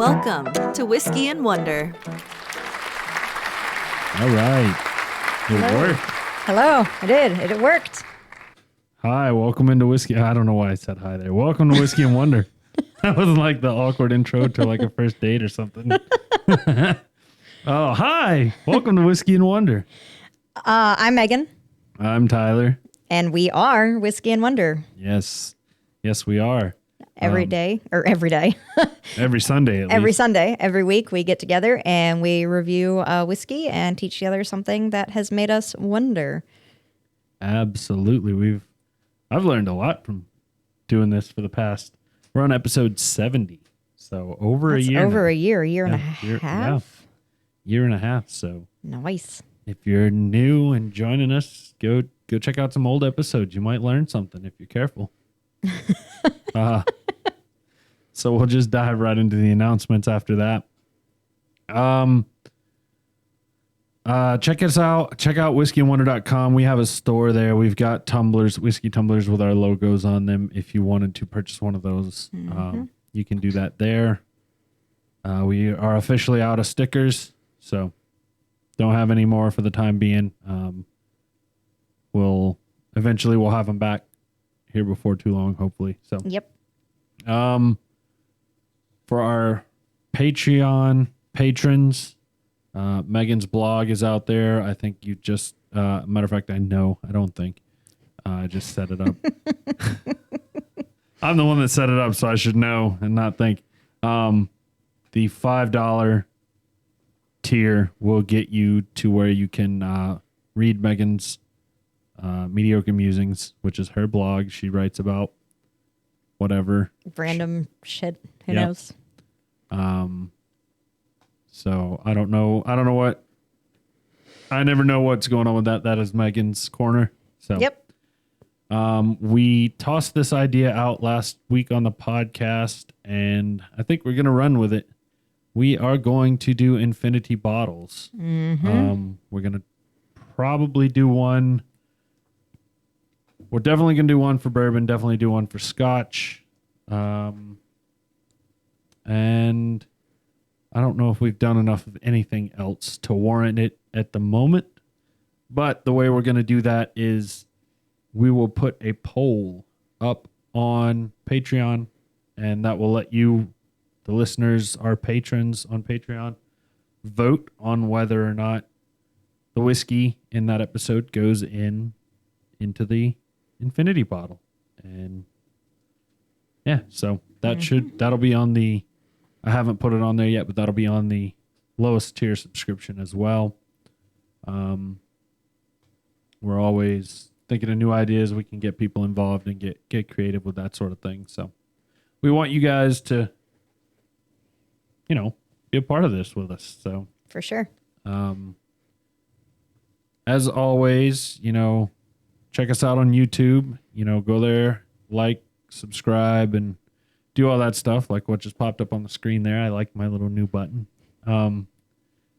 Welcome to Whiskey and Wonder. All right. It worked. Hello. I did. It worked. Hi, welcome into Whiskey. I don't know why I said hi there. Welcome to Whiskey and Wonder. That was like the awkward intro to like a first date or something. Oh, hi. Welcome to Whiskey and Wonder. I'm Megan, I'm Tyler. and we are Whiskey and Wonder Yes. Yes, we are. every day. Every Sunday at Every least. Sunday, every week, we get together and we review whiskey and teach the other something that has made us wonder. Absolutely. I've learned a lot from doing this for the past. We're on episode 70. So over That's a year. over now. a year and a Year and a half. So Nice. if you're new and joining us, go check out some old episodes. You might learn something if you're careful. So we'll just dive right into the announcements after that. Check us out. Check out whiskeyandwonder.com. We have a store there. We've got tumblers, whiskey tumblers with our logos on them. If you wanted to purchase one of those, you can do that there. We are officially out of stickers, so don't have any more for the time being. We'll have them back here before too long, hopefully. So, Yep. for our Patreon patrons, Megan's blog is out there. I think you just, matter of fact, I don't think. I just set it up. I'm the one that set it up, so I should know and not think. The $5 tier will get you to where you can read Megan's Mediocre Musings, which is her blog. She writes about whatever. Random shit. Who Yep. knows? So I don't know what. I never know what's going on with that. That is Megan's corner. So Yep. we tossed this idea out last week on the podcast, and I think we're gonna run with it. We are going to do infinity bottles. We're gonna probably do one. We're definitely gonna do one for bourbon. Definitely do one for Scotch. And I don't know if we've done enough of anything else to warrant it at the moment. But the way we're going to do that is we will put a poll up on Patreon, and that will let you, the listeners, our patrons on Patreon, vote on whether or not the whiskey in that episode goes into the infinity bottle. And yeah, so that'll be on the, I haven't put it on there yet, but that'll be on the lowest tier subscription as well. We're always thinking of new ideas. We can get people involved and get creative with that sort of thing. So we want you guys to, be a part of this with us. So For sure. as always, check us out on YouTube. Go there, like, subscribe, and do all that stuff, like what just popped up on the screen there. I like my little new button. And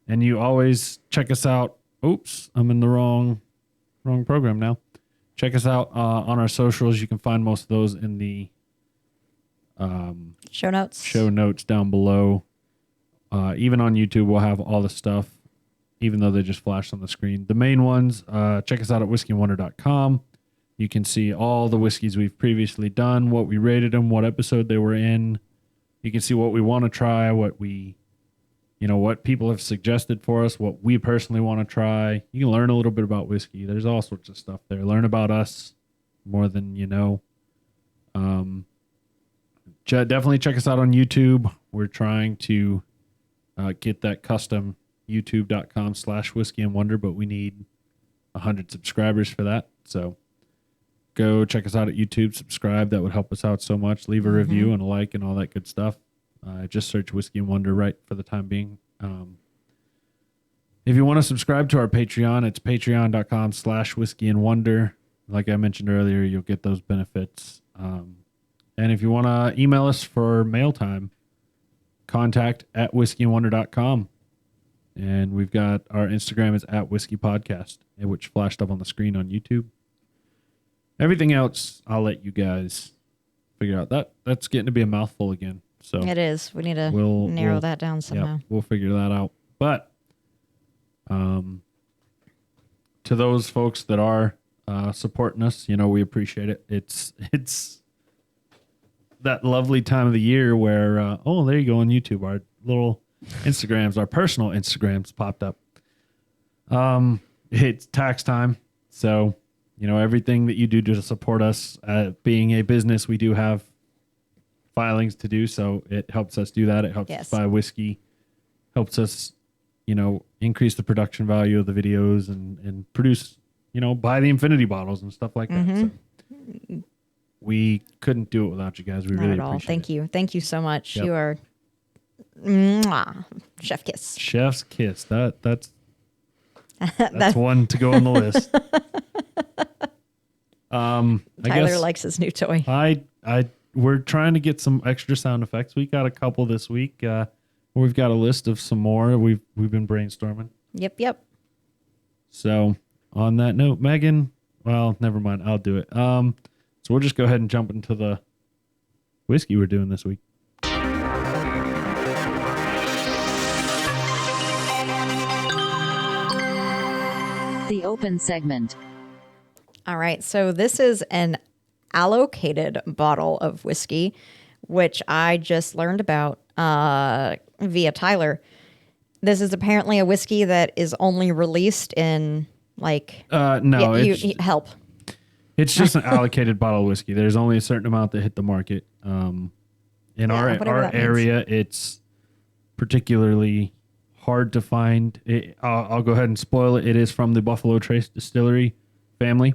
you always check us out. Oops, I'm in the wrong program now. Check us out on our socials. You can find most of those in the Show notes. show notes down below. Even on YouTube, we'll have all the stuff, even though they just flashed on the screen. The main ones, check us out at whiskeyandwonder.com. You can see all the whiskeys we've previously done, what we rated them, what episode they were in. You can see what we want to try, what people have suggested for us, what we personally want to try. You can learn a little bit about whiskey. There's all sorts of stuff there. Learn about us more than you know. Definitely check us out on YouTube. We're trying to get that custom youtube.com/whiskeyandwonder, but we need 100 subscribers for that. So go check us out at YouTube, subscribe. That would help us out so much. Leave a review and a like and all that good stuff. Just search Whiskey and Wonder right for the time being. If you want to subscribe to our Patreon, it's patreon.com/whiskeyandwonder. Like I mentioned earlier, you'll get those benefits. And if you want to email us for mail time, contact@whiskeyandwonder.com. And we've got our Instagram is @whiskeypodcast, which flashed up on the screen on YouTube. Everything else, I'll let you guys figure out. That's getting to be a mouthful again. So It is. We need to We'll- narrow we'll- that down somehow. yeah, we'll figure that out. But to those folks that are supporting us, we appreciate it. It's that lovely time of the year where there you go on YouTube, our little Instagrams, our personal Instagrams popped up. It's tax time, so everything that you do to support us, being a business, we do have filings to do, so it helps us do that. It helps us buy whiskey, helps us increase the production value of the videos and produce, buy the infinity bottles and stuff like that. So we couldn't do it without you guys. We Not really at all. appreciate Thank it. you. Thank you so much. Yep. You are mwah, chef kiss. Chef's kiss. That's That- one to go on the list. I Tyler guess likes his new toy. we're trying to get some extra sound effects. We got a couple this week. We've got a list of some more. We've been brainstorming. Yep. So on that note, Megan, well, never mind. I'll do it. So we'll just go ahead and jump into the whiskey we're doing this week. The open segment. All right. So this is an allocated bottle of whiskey, which I just learned about via Tyler. This is apparently a whiskey that is only released in No, help. it's just an allocated bottle of whiskey. There's only a certain amount that hit the market. In whatever our that means. area, it's particularly hard to find. I'll go ahead and spoil it. It is from the Buffalo Trace Distillery family,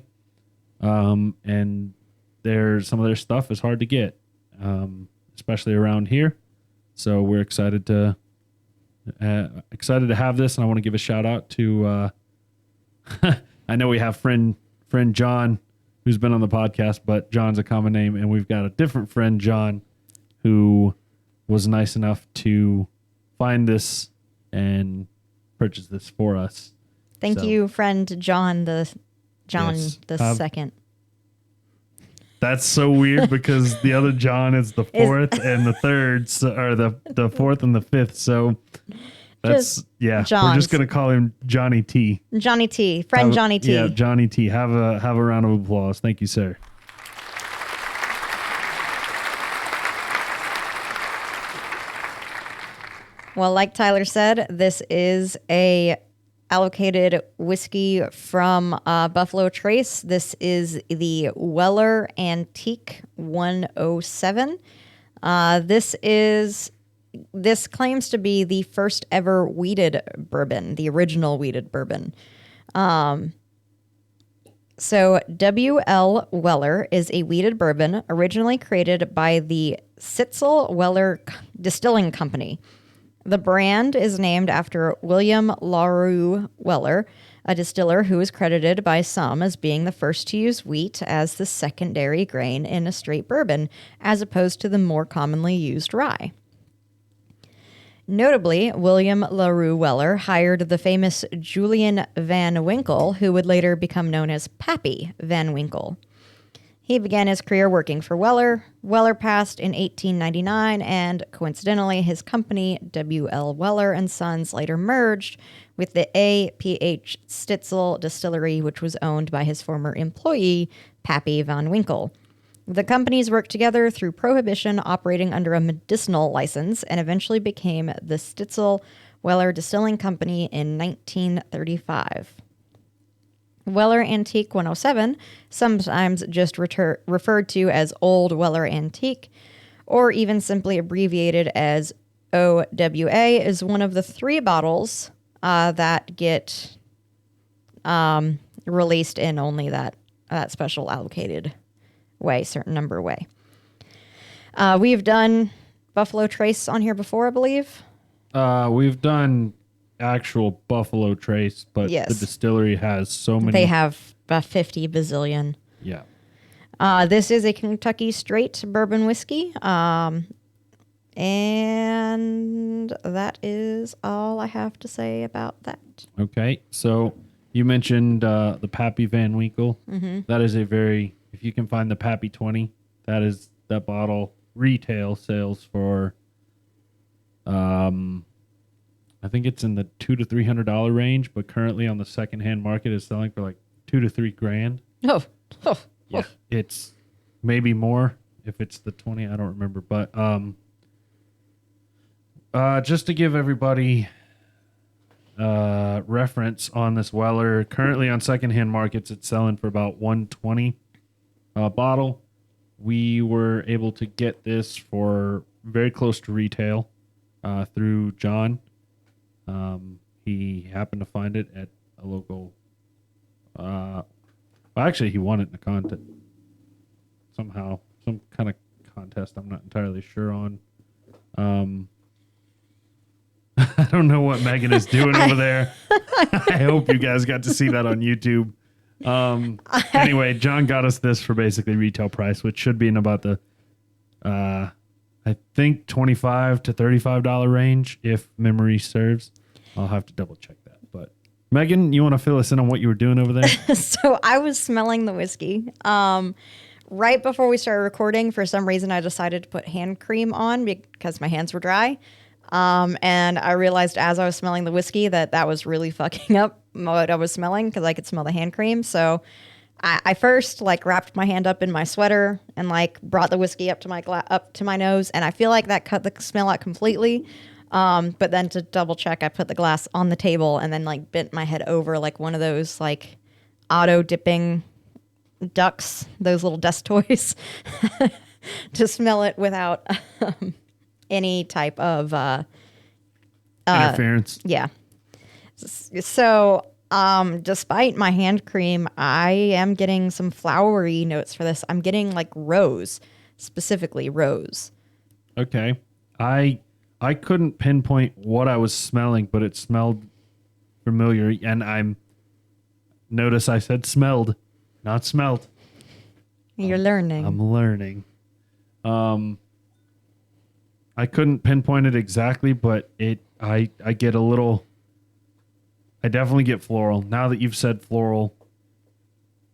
and some of their stuff is hard to get, especially around here. So we're excited to have this, and I want to give a shout out to. I know we have friend John who's been on the podcast, but John's a common name, and we've got a different friend John who was nice enough to find and purchase this for us. Thank So- you, friend John Yes. the second. That's so weird because the other John is the fourth and the third, or the fourth and the fifth. So that's We're John's. just gonna call him Johnny T. Johnny T. Friend Johnny T. Yeah, Johnny T. Have a round of applause. Thank you, sir. Well, like Tyler said, this is a allocated whiskey from Buffalo Trace. This is the Weller Antique 107. This claims to be the first ever wheated bourbon, the original wheated bourbon. So W.L. Weller is a wheated bourbon originally created by the Sitzel Weller Distilling Company. The brand is named after William LaRue Weller, a distiller who is credited by some as being the first to use wheat as the secondary grain in a straight bourbon, as opposed to the more commonly used rye. Notably, William LaRue Weller hired the famous Julian Van Winkle, who would later become known as Pappy Van Winkle. He began his career working for Weller. Weller passed in 1899, and coincidentally, his company, W.L. Weller and Sons, later merged with the A.P.H. Stitzel Distillery, which was owned by his former employee, Pappy Van Winkle. The companies worked together through Prohibition, operating under a medicinal license, and eventually became the Stitzel Weller Distilling Company in 1935. Weller Antique 107, sometimes just referred to as Old Weller Antique, or even simply abbreviated as OWA, is one of the 3 bottles that get released in only that special allocated way, certain number way. We've done Buffalo Trace on here before, I believe. We've done actual Buffalo Trace, but Yes. the distillery has so many. They have about 50 bazillion. Yeah. This is a Kentucky straight bourbon whiskey. And that is all I have to say about that. Okay. So you mentioned the Pappy Van Winkle. Mm-hmm. That is if you can find the Pappy 20, that bottle retail sales for I think it's in the $200 to $300 range, but currently on the secondhand market is selling for like $2 to $3 grand. Oh, oh, Yeah, it's maybe more if it's the 20. I don't remember, but just to give everybody reference on this Weller, currently on secondhand markets, it's selling for about $120 a bottle. We were able to get this for very close to retail through John. He happened to find it at a local. Well, actually, he won it in a contest somehow, some kind of contest. I'm not entirely sure on. I don't know what Megan is doing over there. I hope you guys got to see that on YouTube. Anyway, John got us this for basically retail price, which should be in about the, I think $25 to $35 range, if memory serves. I'll have to double check that. But Megan, you want to fill us in on what you were doing over there? So I was smelling the whiskey. Right before we started recording, for some reason, I decided to put hand cream on because my hands were dry. And I realized as I was smelling the whiskey that was really fucking up what I was smelling because I could smell the hand cream. So I first like wrapped my hand up in my sweater and like brought the whiskey up to my nose, and I feel like that cut the smell out completely. But then to double check, I put the glass on the table and then like bent my head over like one of those like auto dipping ducks, those little desk toys, to smell it without any type of Interference. yeah. So despite my hand cream, I am getting some flowery notes for this. I'm getting like rose, specifically rose. Okay. I couldn't pinpoint what I was smelling, but it smelled familiar, and notice I said smelled, not smelt. You're learning. I'm learning. I couldn't pinpoint it exactly, but I get a little. I definitely get floral. Now that you've said floral,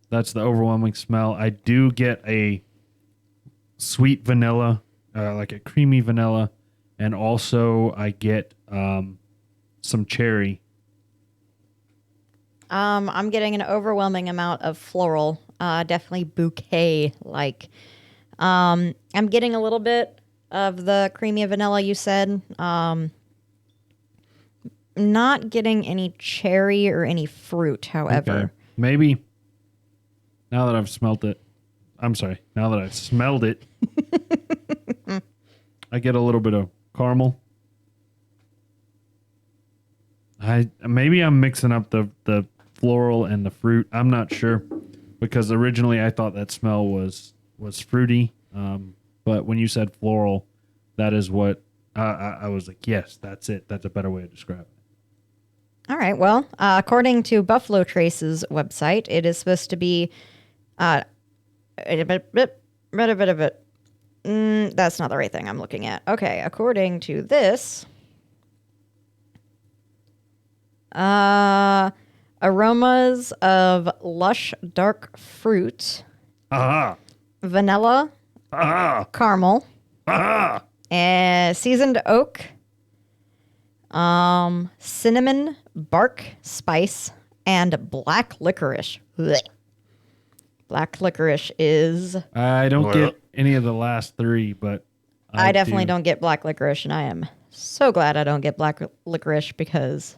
that's the overwhelming smell. I do get a sweet vanilla, like a creamy vanilla, and also I get some cherry. I'm getting an overwhelming amount of floral, definitely bouquet like. I'm getting a little bit of the creamy vanilla you said. Not getting any cherry or any fruit, however. Okay. Maybe now that I've smelt it, I'm sorry, now that I've smelled it, I get a little bit of caramel. Maybe I'm mixing up the floral and the fruit. I'm not sure, because originally I thought that smell was fruity. But when you said floral, that is what I was like, yes, that's it. That's a better way to describe it. All right. Well, according to Buffalo Trace's website, it is supposed to be that's not the right thing I'm looking at. Okay. According to this, aromas of lush dark fruit, vanilla, caramel, seasoned oak, cinnamon, bark, spice, and black licorice. Blech. Black licorice is... I don't get any of the last three, but I definitely don't get black licorice, and I am so glad I don't get black licorice because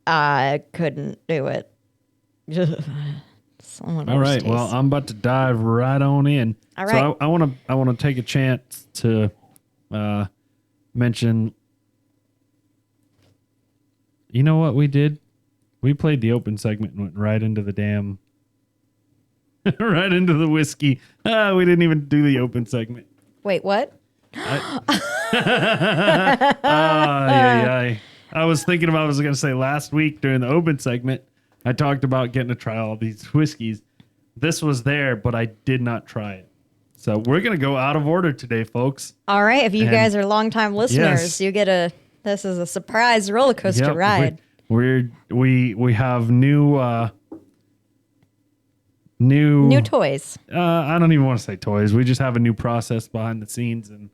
I couldn't do it. All right, well, I'm about to dive right on in. All right. So I want to take a chance to mention. You know what we did? We played the open segment and went right into the damn, right into the whiskey. We didn't even do the open segment. Wait, what? I was thinking about. I was going to say last week during the open segment, I talked about getting to try all these whiskeys. This was there, but I did not try it. So we're going to go out of order today, folks. All right. If you guys are longtime listeners, Yes. you get this is a surprise roller coaster Yep, ride. We have new Toys. I don't even want to say toys. We just have a new process behind the scenes, and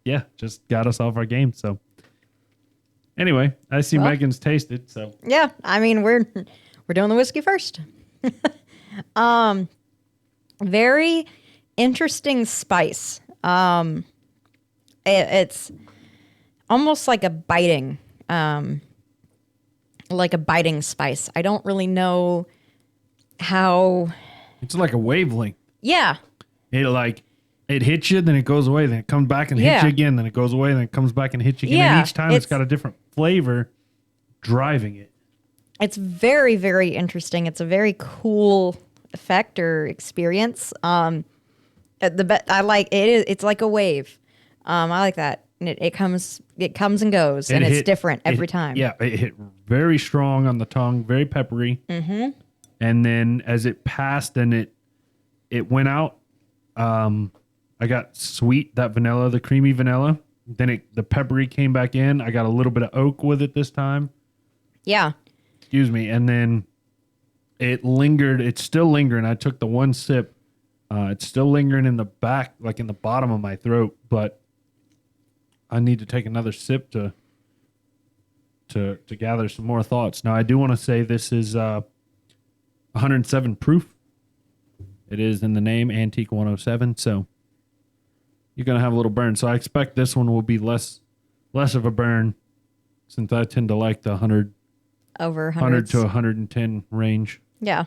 yeah, just got us off our game. So anyway, I see Well. Megan's tasted. So Yeah, I mean we're doing the whiskey first. Very interesting spice. It's almost like a biting, spice. I don't really know how. it's like a wavelength. Yeah, It hits you, then it goes away, then it comes back and hits Yeah. you again, then it goes away, then it comes back and hits you again. Yeah, And each time it's it's- got a different flavor driving it. it's very, very interesting. It's a very cool effect or experience. I like it. It's like a wave. I like that. And it comes and goes, and It it's hit- different every it- time. Yeah, it hit very strong on the tongue, very peppery. Mm-hmm. And then as it passed and it went out, I got sweet, that vanilla, the creamy vanilla. Then the peppery came back in. I got a little bit of oak with it this time. Yeah. Excuse me. And then it lingered. It's still lingering. I took the one sip. It's still lingering in the back, like in the bottom of my throat, but I need to take another sip to gather some more thoughts. Now, I do want to say this is 107 proof. It is in the name, Antique 107. So you're going to have a little burn. So I expect this one will be less of a burn, since I tend to like the 100 Over 100 100 to 110 range. Yeah.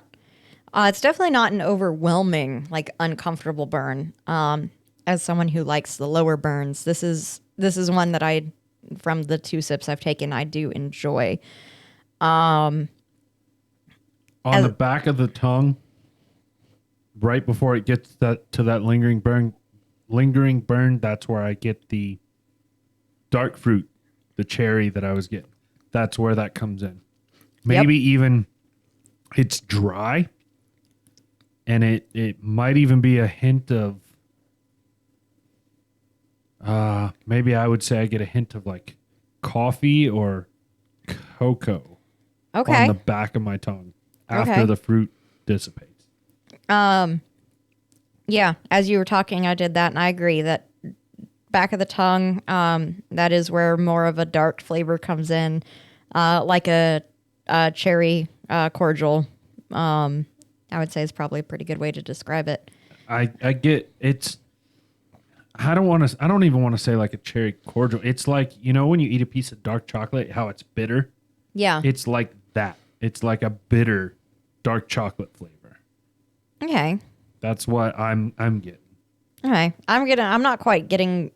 It's definitely not an overwhelming, like uncomfortable burn. As someone who likes the lower burns, this is one that from the 2 sips I've taken, I do enjoy. On As- the back of the tongue, right before it gets to that lingering burn, that's where I get the dark fruit, the cherry that I was getting. That's where that comes in. Maybe even it's dry, and it might even be a hint of maybe I would say I get a hint of like coffee or cocoa Okay. on the back of my tongue after Okay. the fruit dissipates. Yeah, as you were talking, I did that, and I agree that back of the tongue, that is where more of a dark flavor comes in, like a cherry cordial. I would say is probably a pretty good way to describe it. I get it's. I don't even want to say like a cherry cordial. It's like, when you eat a piece of dark chocolate, how it's bitter. Yeah. It's like that. It's like a bitter dark chocolate flavor. Okay. That's what I'm getting. Okay. I'm not quite getting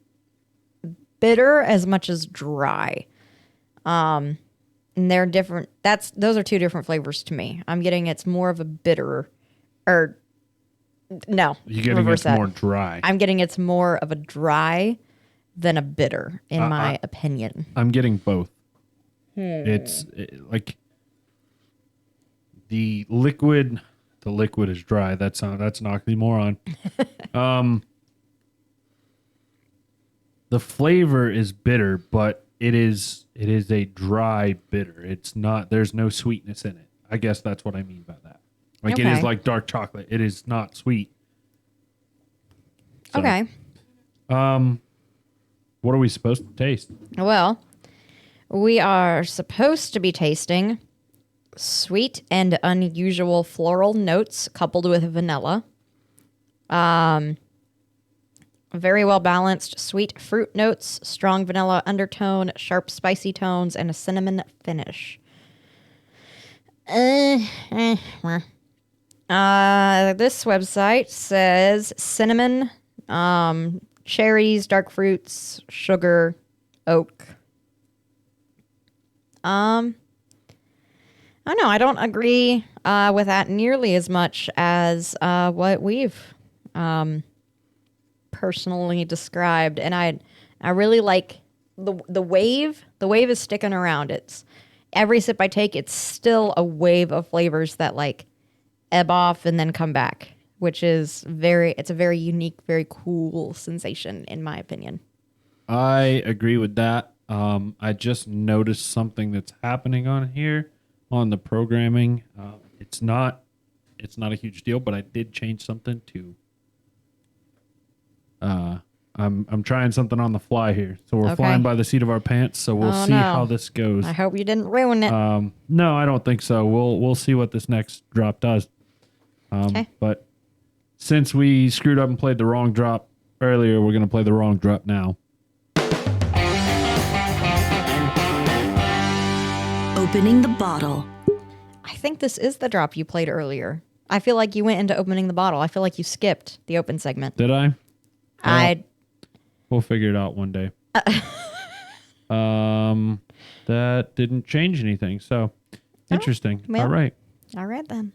bitter as much as dry. And they're different. Those are 2 different flavors to me. I'm getting it's more of a bitter, or no, You're getting reverse it's that. more dry. I'm getting it's more of a dry than a bitter, in my opinion. I'm getting both. It's like the liquid. The liquid is dry. That's an oxymoron. The flavor is bitter, but it is a dry bitter. It's not. There's no sweetness in it. I guess that's what I mean by that. Like it is Okay. like dark chocolate. It is not sweet. So, Okay. What are we supposed to taste? Well, we are supposed to be tasting sweet and unusual floral notes coupled with vanilla. Very well balanced sweet fruit notes, strong vanilla undertone, sharp spicy tones, and a cinnamon finish. This website says cinnamon, cherries, dark fruits, sugar, oak. I don't know. I don't agree with that nearly as much as what we've personally described, and I really like the wave. The wave is sticking around. It's every sip I take, it's still a wave of flavors that like ebb off and then come back, which is it's a very unique, very cool sensation in my opinion. I agree with that. I just noticed something that's happening on here on the programming. It's not a huge deal, but I did change something to. I'm trying something on the fly here, so we're Okay. flying by the seat of our pants. So we'll Oh, see no. how this goes. I hope you didn't ruin it. No, I don't think so. We'll see what this next drop does. Okay. But since we screwed up and played the wrong drop earlier, we're gonna play the wrong drop now. Opening the bottle. I think this is the drop you played earlier. I feel like you went into opening the bottle. I feel like you skipped the open segment. Did I? I We'll figure it out one day. That didn't change anything. So interesting. well. All right. all right then.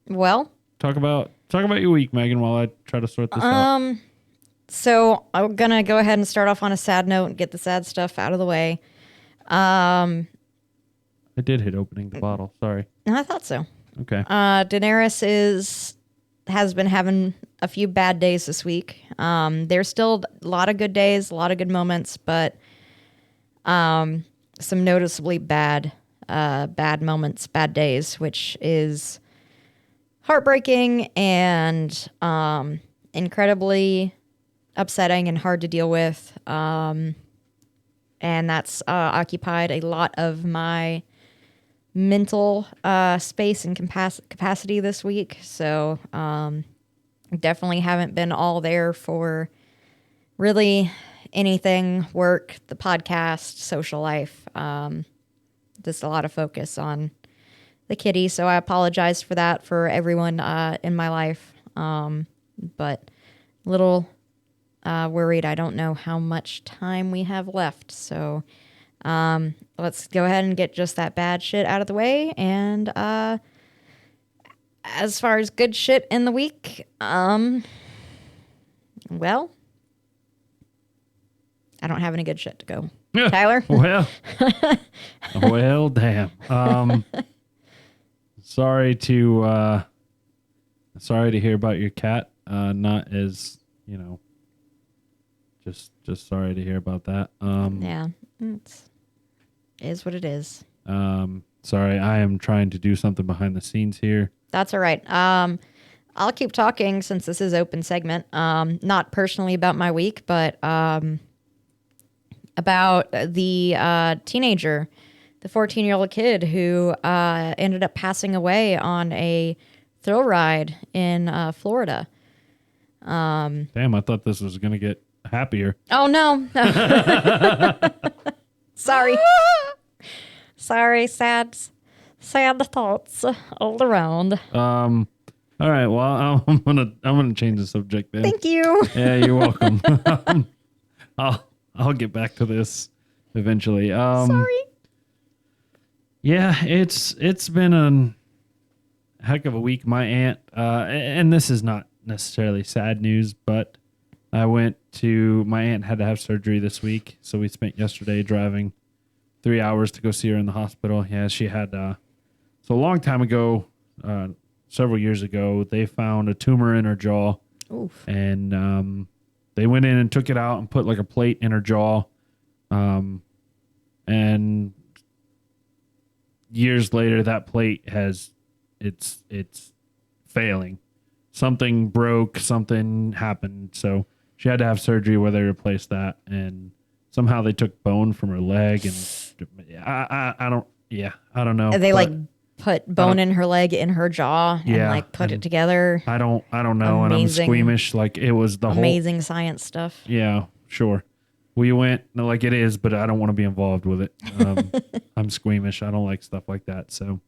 Well, Talk about your week, Megan, while I try to sort this out. so I'm gonna go ahead and start off on a sad note and get the sad stuff out of the way. I did hit opening the bottle. Sorry. I thought so. Okay. Daenerys has been having a few bad days this week. There's still a lot of good days, a lot of good moments, but some noticeably bad moments, bad days, which is heartbreaking and incredibly upsetting and hard to deal with. And that's occupied a lot of my mental space and capacity this week. So definitely haven't been all there for really anything, work, the podcast, social life. Just a lot of focus on the kitty. So I apologize for that for everyone in my life. But a little worried. I don't know how much time we have left. So let's go ahead and get just that bad shit out of the way. And as far as good shit in the week, well, I don't have any good shit to go. Tyler? Well, damn. Sorry to hear about your cat. Not as, just sorry to hear about that. Yeah, it is what it is. Sorry, I am trying to do something behind the scenes here. That's all right. I'll keep talking since this is open segment. Not personally about my week, but about the teenager, the 14-year-old kid who ended up passing away on a thrill ride in Florida. Damn, I thought this was going to get happier. Oh, no. Sorry. Sorry, sad thoughts all around. All right, well, I'm gonna change the subject then. Thank you. Yeah, you're welcome. I'll get back to this eventually. Sorry. Yeah, it's been a heck of a week. My aunt, and this is not necessarily sad news, but my aunt had to have surgery this week, so we spent yesterday driving 3 hours to go see her in the hospital. Yeah, she had, so a long time ago, several years ago, they found a tumor in her jaw. Oof. And they went in and took it out and put like a plate in her jaw. And years later, that plate it's failing. Something broke, something happened. So she had to have surgery where they replaced that. And somehow they took bone from her leg. And I don't know. They but like put bone in her leg in her jaw and Yeah, like put it and together. I don't know. And I'm Amazing. squeamish. Like it was the whole. Amazing science stuff. Yeah, sure. We went like it is, but I don't want to be involved with it. I'm squeamish. I don't like stuff like that. So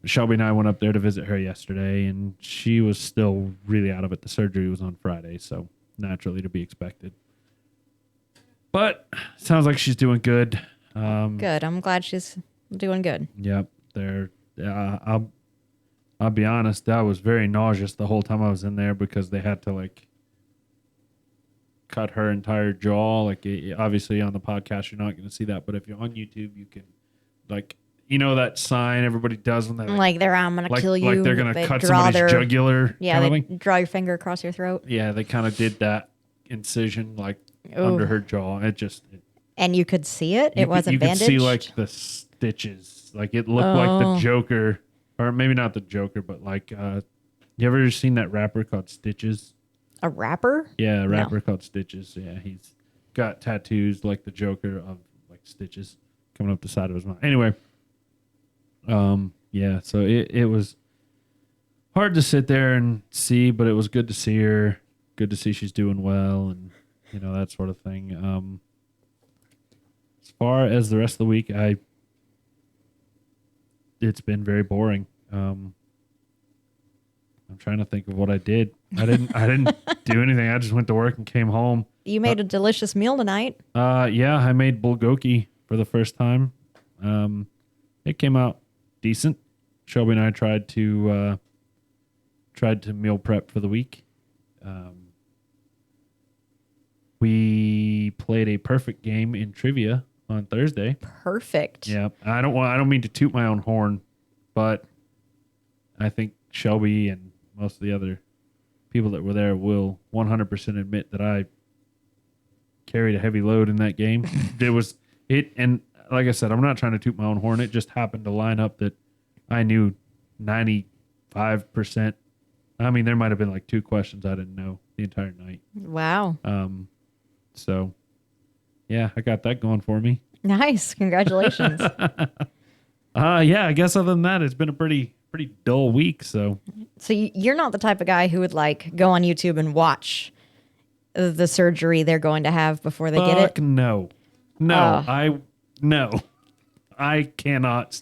Shelby and I went up there to visit her yesterday, and she was still really out of it. The surgery was on Friday, so naturally to be expected. But sounds like she's doing good. Good. I'm glad she's doing good. Yep. I'll be honest, that was very nauseous the whole time I was in there because they had to like cut her entire jaw. Like obviously on the podcast you're not going to see that, but if you're on YouTube you can that sign everybody does when they Like I'm gonna kill you. like they're going to They cut draw somebody's jugular. Yeah, kind they of thing. draw your finger across your throat. Yeah, they kind of did that incision like Ooh. under her jaw. And you could see it. It wasn't you bandaged. could see like the stitches. Like it looked like the Joker or maybe not the Joker, but like, you ever seen that rapper called Stitches? A rapper? Yeah, a rapper called Stitches. Yeah, he's got tattoos like the Joker of like stitches coming up the side of his mouth. Anyway, yeah, so it was hard to sit there and see, but it was good to see her. Good to see she's doing well, and you know, that sort of thing. As far as the rest of the week, it's been very boring. I'm trying to think of what I did. I didn't do anything. I just went to work and came home. You made a delicious meal tonight. Yeah, I made bulgogi for the first time. It came out decent. Shelby and I tried to meal prep for the week. We played a perfect game in trivia on Thursday. Perfect. Yeah, I don't mean to toot my own horn, but I think Shelby and most of the other people that were there will 100% admit that I carried a heavy load in that game. And like I said, I'm not trying to toot my own horn. It just happened to line up that I knew 95%. I mean, there might have been like 2 questions I didn't know the entire night. Wow. So yeah, I got that going for me. Nice. Congratulations. Yeah, I guess other than that, it's been a pretty dull week. So You're not the type of guy who would like go on YouTube and watch the surgery they're going to have before they get it? No, I cannot.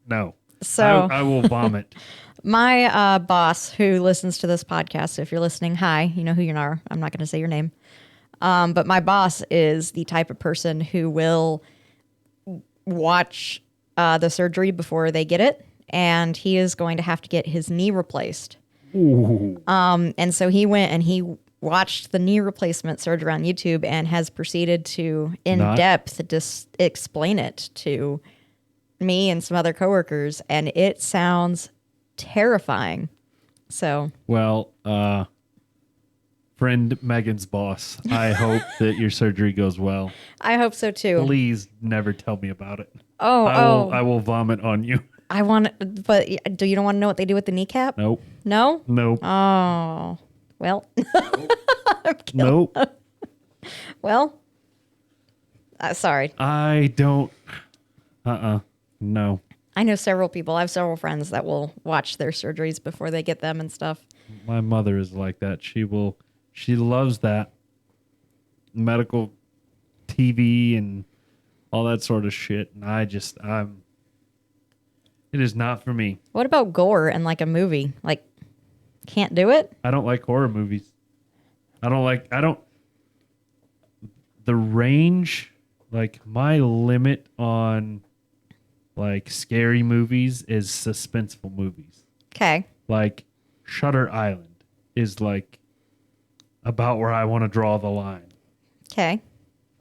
No. So I will vomit. my boss who listens to this podcast, if you're listening, hi, you know who you are. I'm not going to say your name. But my boss is the type of person who will watch the surgery before they get it. And he is going to have to get his knee replaced. Ooh. And so he went and he watched the knee replacement surgery on YouTube and has proceeded to in depth explain it to me and some other coworkers, and it sounds terrifying. So, Well, friend Megan's boss, I hope that your surgery goes well. I hope so too. Please never tell me about it. I will vomit on you. I want, but do you don't want to know what they do with the kneecap? Nope. No. Nope. Oh, well. Nope. Well. Sorry. I don't. No. I know several people. I have several friends that will watch their surgeries before they get them and stuff. My mother is like that. She loves that medical TV and all that sort of shit. And it is not for me. What about gore and like a movie? Like, can't do it? I don't like horror movies. The range, like my limit on like scary movies is suspenseful movies. Okay. Like Shutter Island is like about where I want to draw the line. Okay.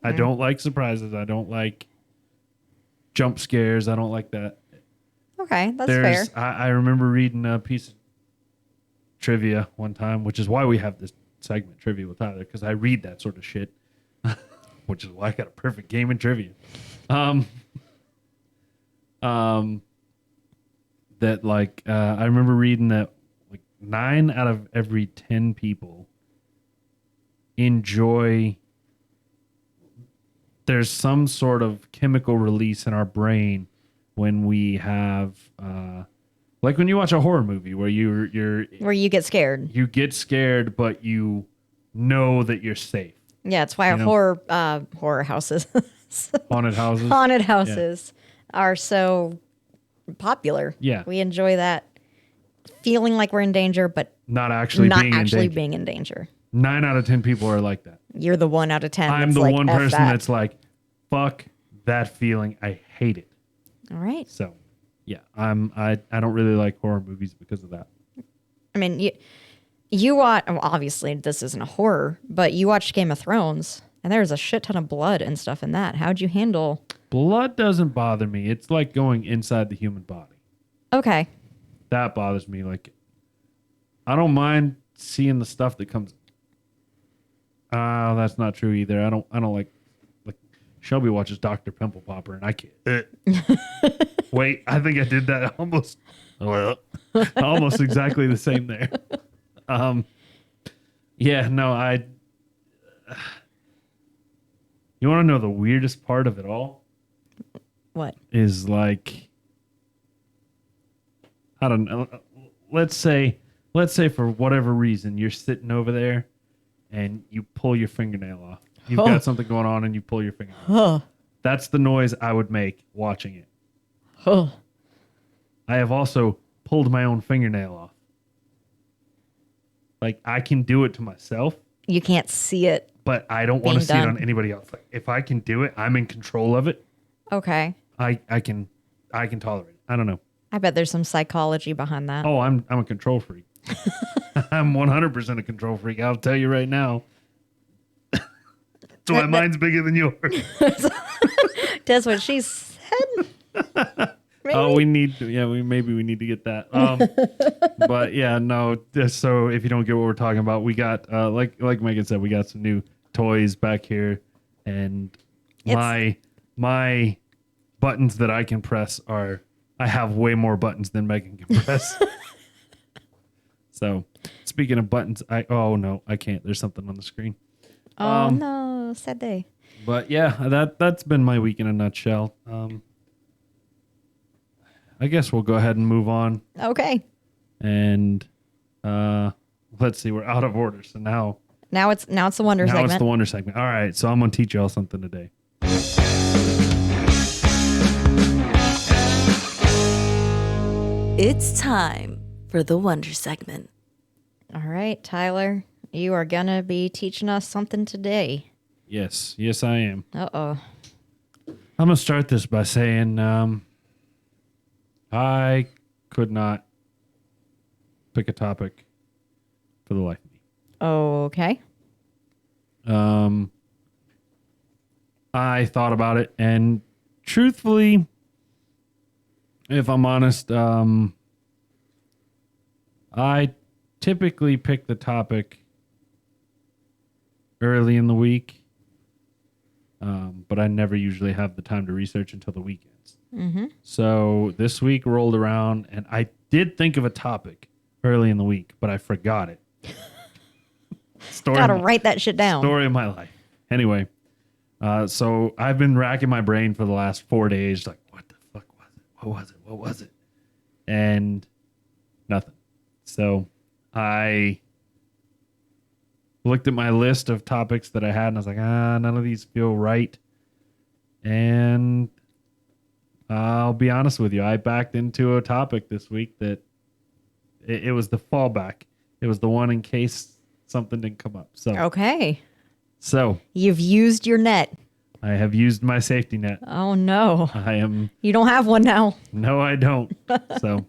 I don't like surprises. I don't like jump scares. I don't like that. Okay, that's fair. I remember reading a piece of trivia one time, which is why we have this segment, Trivia with Tyler, because I read that sort of shit, which is why I got a perfect game in trivia. That like I remember reading that like 9 out of every 10 people enjoy. There's some sort of chemical release in our brain when we have like when you watch a horror movie where where you get scared. You get scared, but you know that you're safe. Yeah, it's why horror houses, Haunted houses. haunted houses are so popular. Yeah. We enjoy that feeling like we're in danger, but not actually being in danger. 9 out of 10 people are like that. You're the 1 out of 10. I'm that's the like, one F person that. that's like, fuck that feeling. I hate it. All right. So, yeah, I don't really like horror movies because of that. I mean, you watch. Well, obviously, this isn't a horror, but you watched Game of Thrones, and there's a shit ton of blood and stuff in that. How'd you handle? Blood doesn't bother me. It's like going inside the human body. Okay. That bothers me. Like, I don't mind seeing the stuff that comes. That's not true either. I don't like Shelby watches Dr. Pimple Popper and I can't. Wait, I think I did that almost Well, almost exactly the same there. Yeah, no, you want to know the weirdest part of it all? What? Is like, I don't know. Let's say for whatever reason you're sitting over there and you pull your fingernail off. You've Oh. got something going on and you pull your fingernail off. Oh. That's the noise I would make watching it. Oh. I have also pulled my own fingernail off. Like, I can do it to myself, You can't see it. but I don't want to Being see it done. on anybody else. Like, if I can do it, I'm in control of it. Okay. I can tolerate it. I don't know. I bet there's some psychology behind that. Oh, I'm a control freak. I'm 100% a control freak. I'll tell you right now. So my mind's bigger than yours. That's what she said. Maybe. Oh, we need to, yeah, maybe we need to get that. But yeah, no. So if you don't get what we're talking about, we got like Megan said, we got some new toys back here, and my buttons that I can press I have way more buttons than Megan can press. So speaking of buttons, oh no, I can't. There's something on the screen. Oh no, sad day. But yeah, that's been my week in a nutshell. I guess we'll go ahead and move on. Okay. And let's see, we're out of order. So now Now it's the wonder segment. it's the wonder segment. All right, so I'm gonna teach y'all something today. It's time for the Wonder segment. All right, Tyler, you are gonna be teaching us something today. Yes, I am. Uh-oh. I'm gonna start this by saying I could not pick a topic for the life of me. Okay. I thought about it, and truthfully, if I'm honest, I typically pick the topic early in the week, but I never usually have the time to research until the weekends. Mm-hmm. So this week rolled around, and I did think of a topic early in the week, but I forgot it. Gotta write that shit down. Story of my life. Anyway, so I've been racking my brain for the last 4 days, like, what the fuck was it? What was it? And nothing. So I looked at my list of topics that I had, and I was like, none of these feel right. And I'll be honest with you, I backed into a topic this week that it was the fallback. It was the one in case something didn't come up. Okay. So You've used your net. I have used my safety net. Oh no. I am, You don't have one now. no, I don't. So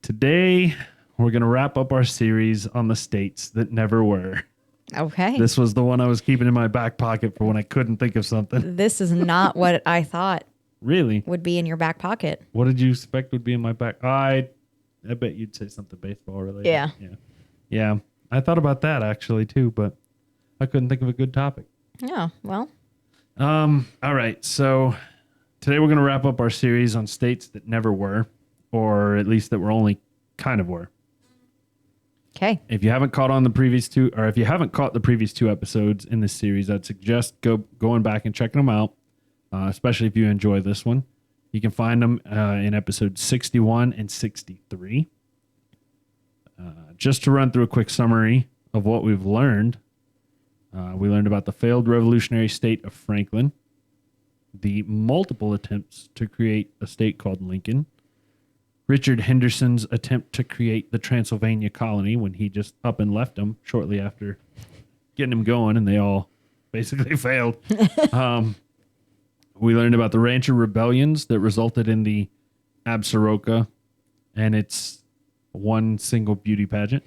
today we're going to wrap up our series on the states that never were. Okay. This was the one I was keeping in my back pocket for when I couldn't think of something. This is not what I thought Really? would be in your back pocket. What did you expect would be in my back? I bet you'd say something baseball related. Yeah. Yeah. I thought about that actually too, but I couldn't think of a good topic. Yeah, well. All right. So today we're going to wrap up our series on states that never were, or at least that were only kind of were. Okay. If you haven't caught on the previous two, or if you haven't caught the previous two episodes in this series, I'd suggest going back and checking them out, especially if you enjoy this one. You can find them in episodes 61 and 63. Just to run through a quick summary of what we've learned. We learned about the failed revolutionary state of Franklin, the multiple attempts to create a state called Lincoln, Richard Henderson's attempt to create the Transylvania colony when he just up and left them shortly after getting them going, and they all basically failed. We learned about the rancher rebellions that resulted in the Absaroka and its one single beauty pageant.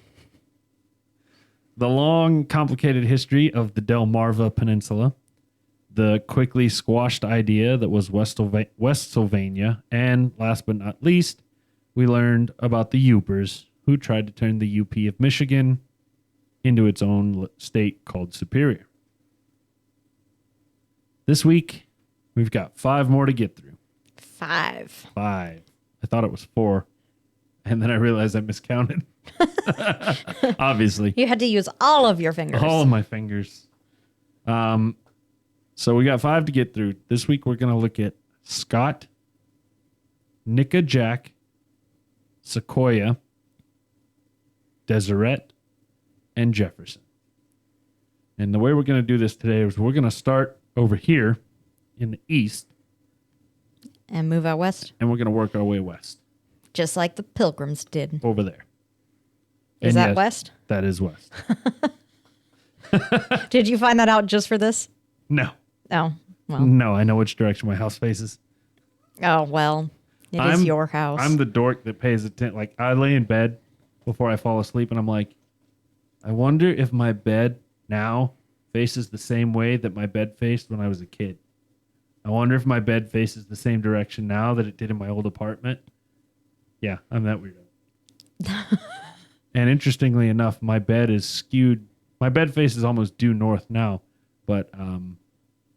The long, complicated history of the Delmarva Peninsula, the quickly squashed idea that was West Sylvania, and last but not least, we learned about the Upers, who tried to turn the UP of Michigan into its own state called Superior. This week, we've got 5 more to get through. 5. 5. I thought it was 4. And then I realized I miscounted. Obviously. You had to use all of your fingers. All of my fingers. So we got 5 to get through. This week we're going to look at Scott, Nickajack, Sequoia, Deseret, and Jefferson. And the way we're going to do this today is we're going to start over here in the east. And move out west, And we're going to work our way west. just like the Pilgrims did. Over there. Is And that yes, west? That is west. Did you find that out just for this? No. Oh, well. No, I know which direction my house faces. Oh, well. It is your house. I'm the dork that pays attention. Like, I lay in bed before I fall asleep, and I'm like, I wonder if my bed now faces the same way that my bed faced when I was a kid. I wonder if my bed faces the same direction now that it did in my old apartment. Yeah, I'm that weirdo. And interestingly enough, my bed is skewed. My bed faces almost due north now, but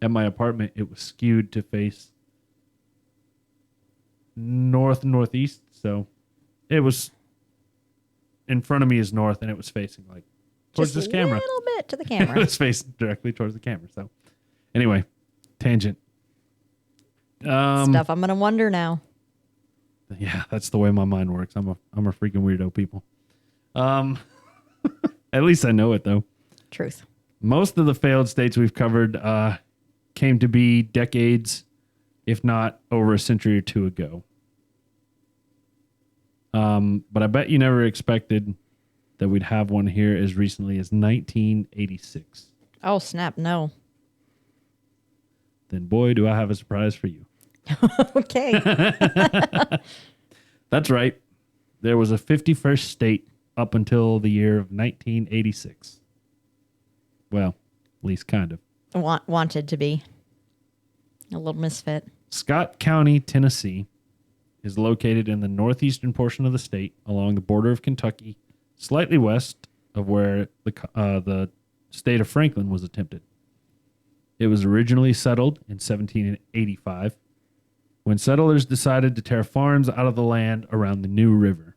at my apartment, it was skewed to face northeast. So it was in front of me is north, and it was facing like towards just this camera. a little bit to the It camera. was facing directly towards the camera. So anyway, tangent. Stuff I'm going to wonder now. Yeah, that's the way my mind works. I'm a freaking weirdo, people. At least I know it though. Truth. Most of the failed states we've covered came to be decades, if not over a century or two ago. But I bet you never expected that we'd have one here as recently as 1986. Oh, snap. No. Then boy, do I have a surprise for you. Okay. That's right. There was a 51st state up until the year of 1986. Well, at least kind of. Wanted to be. A little misfit. Scott County, Tennessee, is located in the northeastern portion of the state along the border of Kentucky, slightly west of where the state of Franklin was attempted. It was originally settled in 1785 when settlers decided to tear farms out of the land around the New River.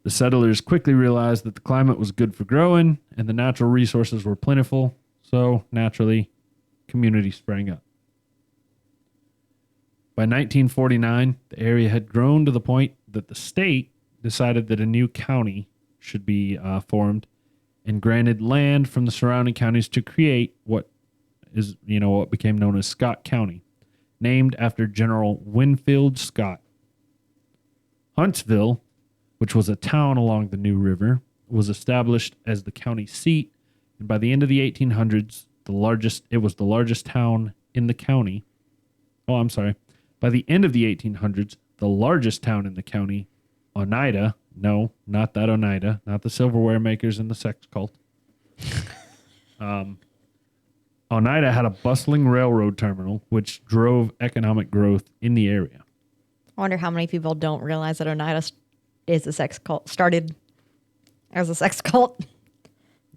The settlers quickly realized that the climate was good for growing and the natural resources were plentiful, so naturally, community sprang up. By 1949, the area had grown to the point that the state decided that a new county should be formed and granted land from the surrounding counties to create what became known as Scott County, named after General Winfield Scott. Huntsville, which was a town along the New River, was established as the county seat, and by the end of the 1800s, it was the largest town in the county. Oh, I'm sorry. By the end of the 1800s, the largest town in the county, Oneida, no, not that Oneida, not the silverware makers and the sex cult. Oneida had a bustling railroad terminal, which drove economic growth in the area. I wonder how many people don't realize that Oneida is a sex cult. Started as a sex cult.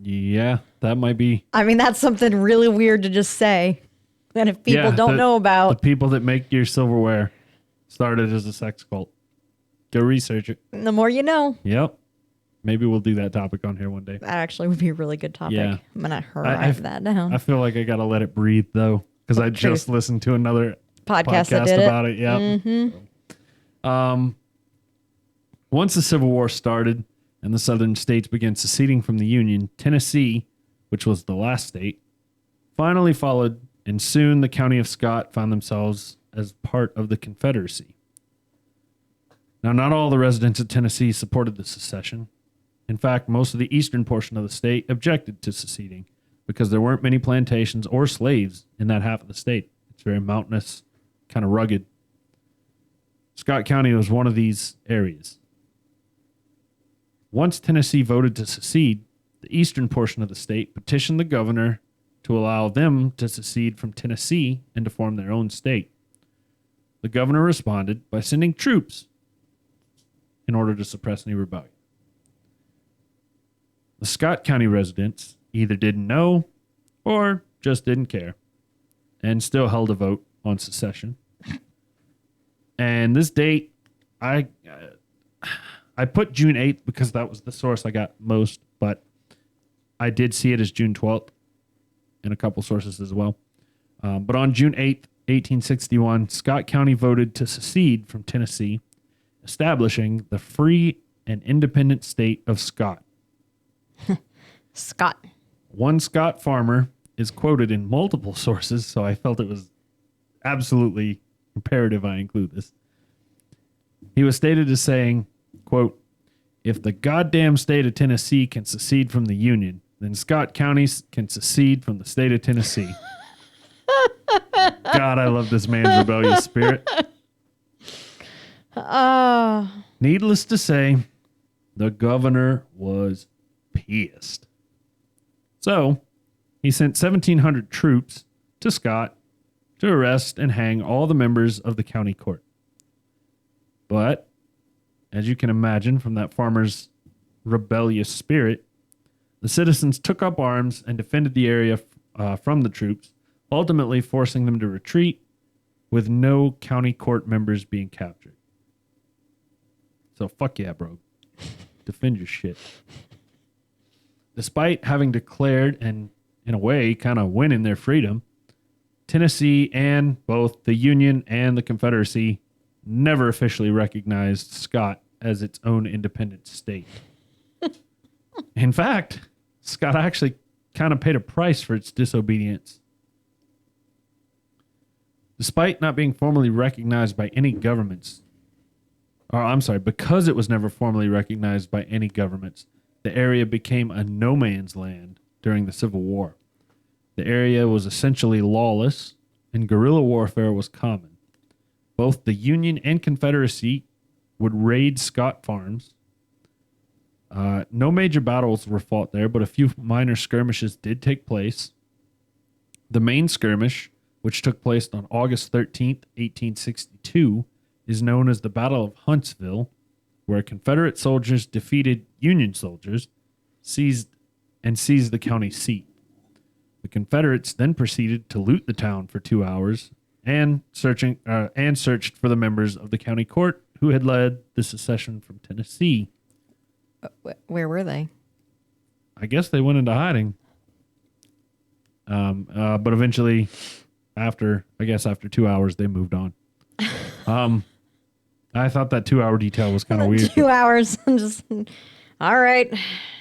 Yeah, that might be. I mean, that's something really weird to just say. And if people don't know the about, people that make your silverware started as a sex cult. Go research it. the more you know. Yep. Maybe we'll do that topic on here one day. That actually would be a really good topic. Yeah. I'm going to write that down. I feel like I got to let it breathe, though, because I just Truth. listened to another Podcast that did about it. Yeah. Mm-hmm. Once the Civil War started and the southern states began seceding from the Union, Tennessee, which was the last state, finally followed, and soon the county of Scott found themselves as part of the Confederacy. Now, not all the residents of Tennessee supported the secession. In fact, most of the eastern portion of the state objected to seceding because there weren't many plantations or slaves in that half of the state. It's very mountainous, kind of rugged. Scott County was one of these areas. Once Tennessee voted to secede, the eastern portion of the state petitioned the governor to allow them to secede from Tennessee and to form their own state. The governor responded by sending troops in order to suppress any rebellion. The Scott County residents either didn't know or just didn't care and still held a vote on secession. And this date I put June 8th because that was the source I got most, but I did see it as June 12th in a couple sources as well. But on June 8th, 1861, Scott County voted to secede from Tennessee, establishing the free and independent state of Scott. Scott. One Scott farmer is quoted in multiple sources, so I felt it was absolutely imperative I include this. He was stated as saying, quote, "If the goddamn state of Tennessee can secede from the Union, then Scott County can secede from the state of Tennessee." God, I love this man's rebellious spirit. Needless to say, the governor was pissed. So, he sent 1,700 troops to Scott to arrest and hang all the members of the county court. But, as you can imagine from that farmer's rebellious spirit, the citizens took up arms and defended the area from the troops, ultimately forcing them to retreat with no county court members being captured. So fuck yeah, bro. Defend your shit. Despite having declared and, in a way, kind of winning their freedom, Tennessee and both the Union and the Confederacy never officially recognized Scott as its own independent state. In fact, Scott actually kind of paid a price for its disobedience. Despite not being formally recognized by any governments, because it was never formally recognized by any governments, the area became a no man's land during the Civil War. The area was essentially lawless, and guerrilla warfare was common. Both the Union and Confederacy would raid Scott farms. No major battles were fought there, but a few minor skirmishes did take place. The main skirmish, which took place on August 13th, 1862, is known as the Battle of Huntsville, where Confederate soldiers defeated Union soldiers, seized the county seat. The Confederates then proceeded to loot the town for 2 hours and searched for the members of the county court who had led the secession from Tennessee. Where were they? I guess they went into hiding. But eventually, after 2 hours, they moved on. I thought that 2 hour detail was kind of weird. 2 hours. I'm just, all right.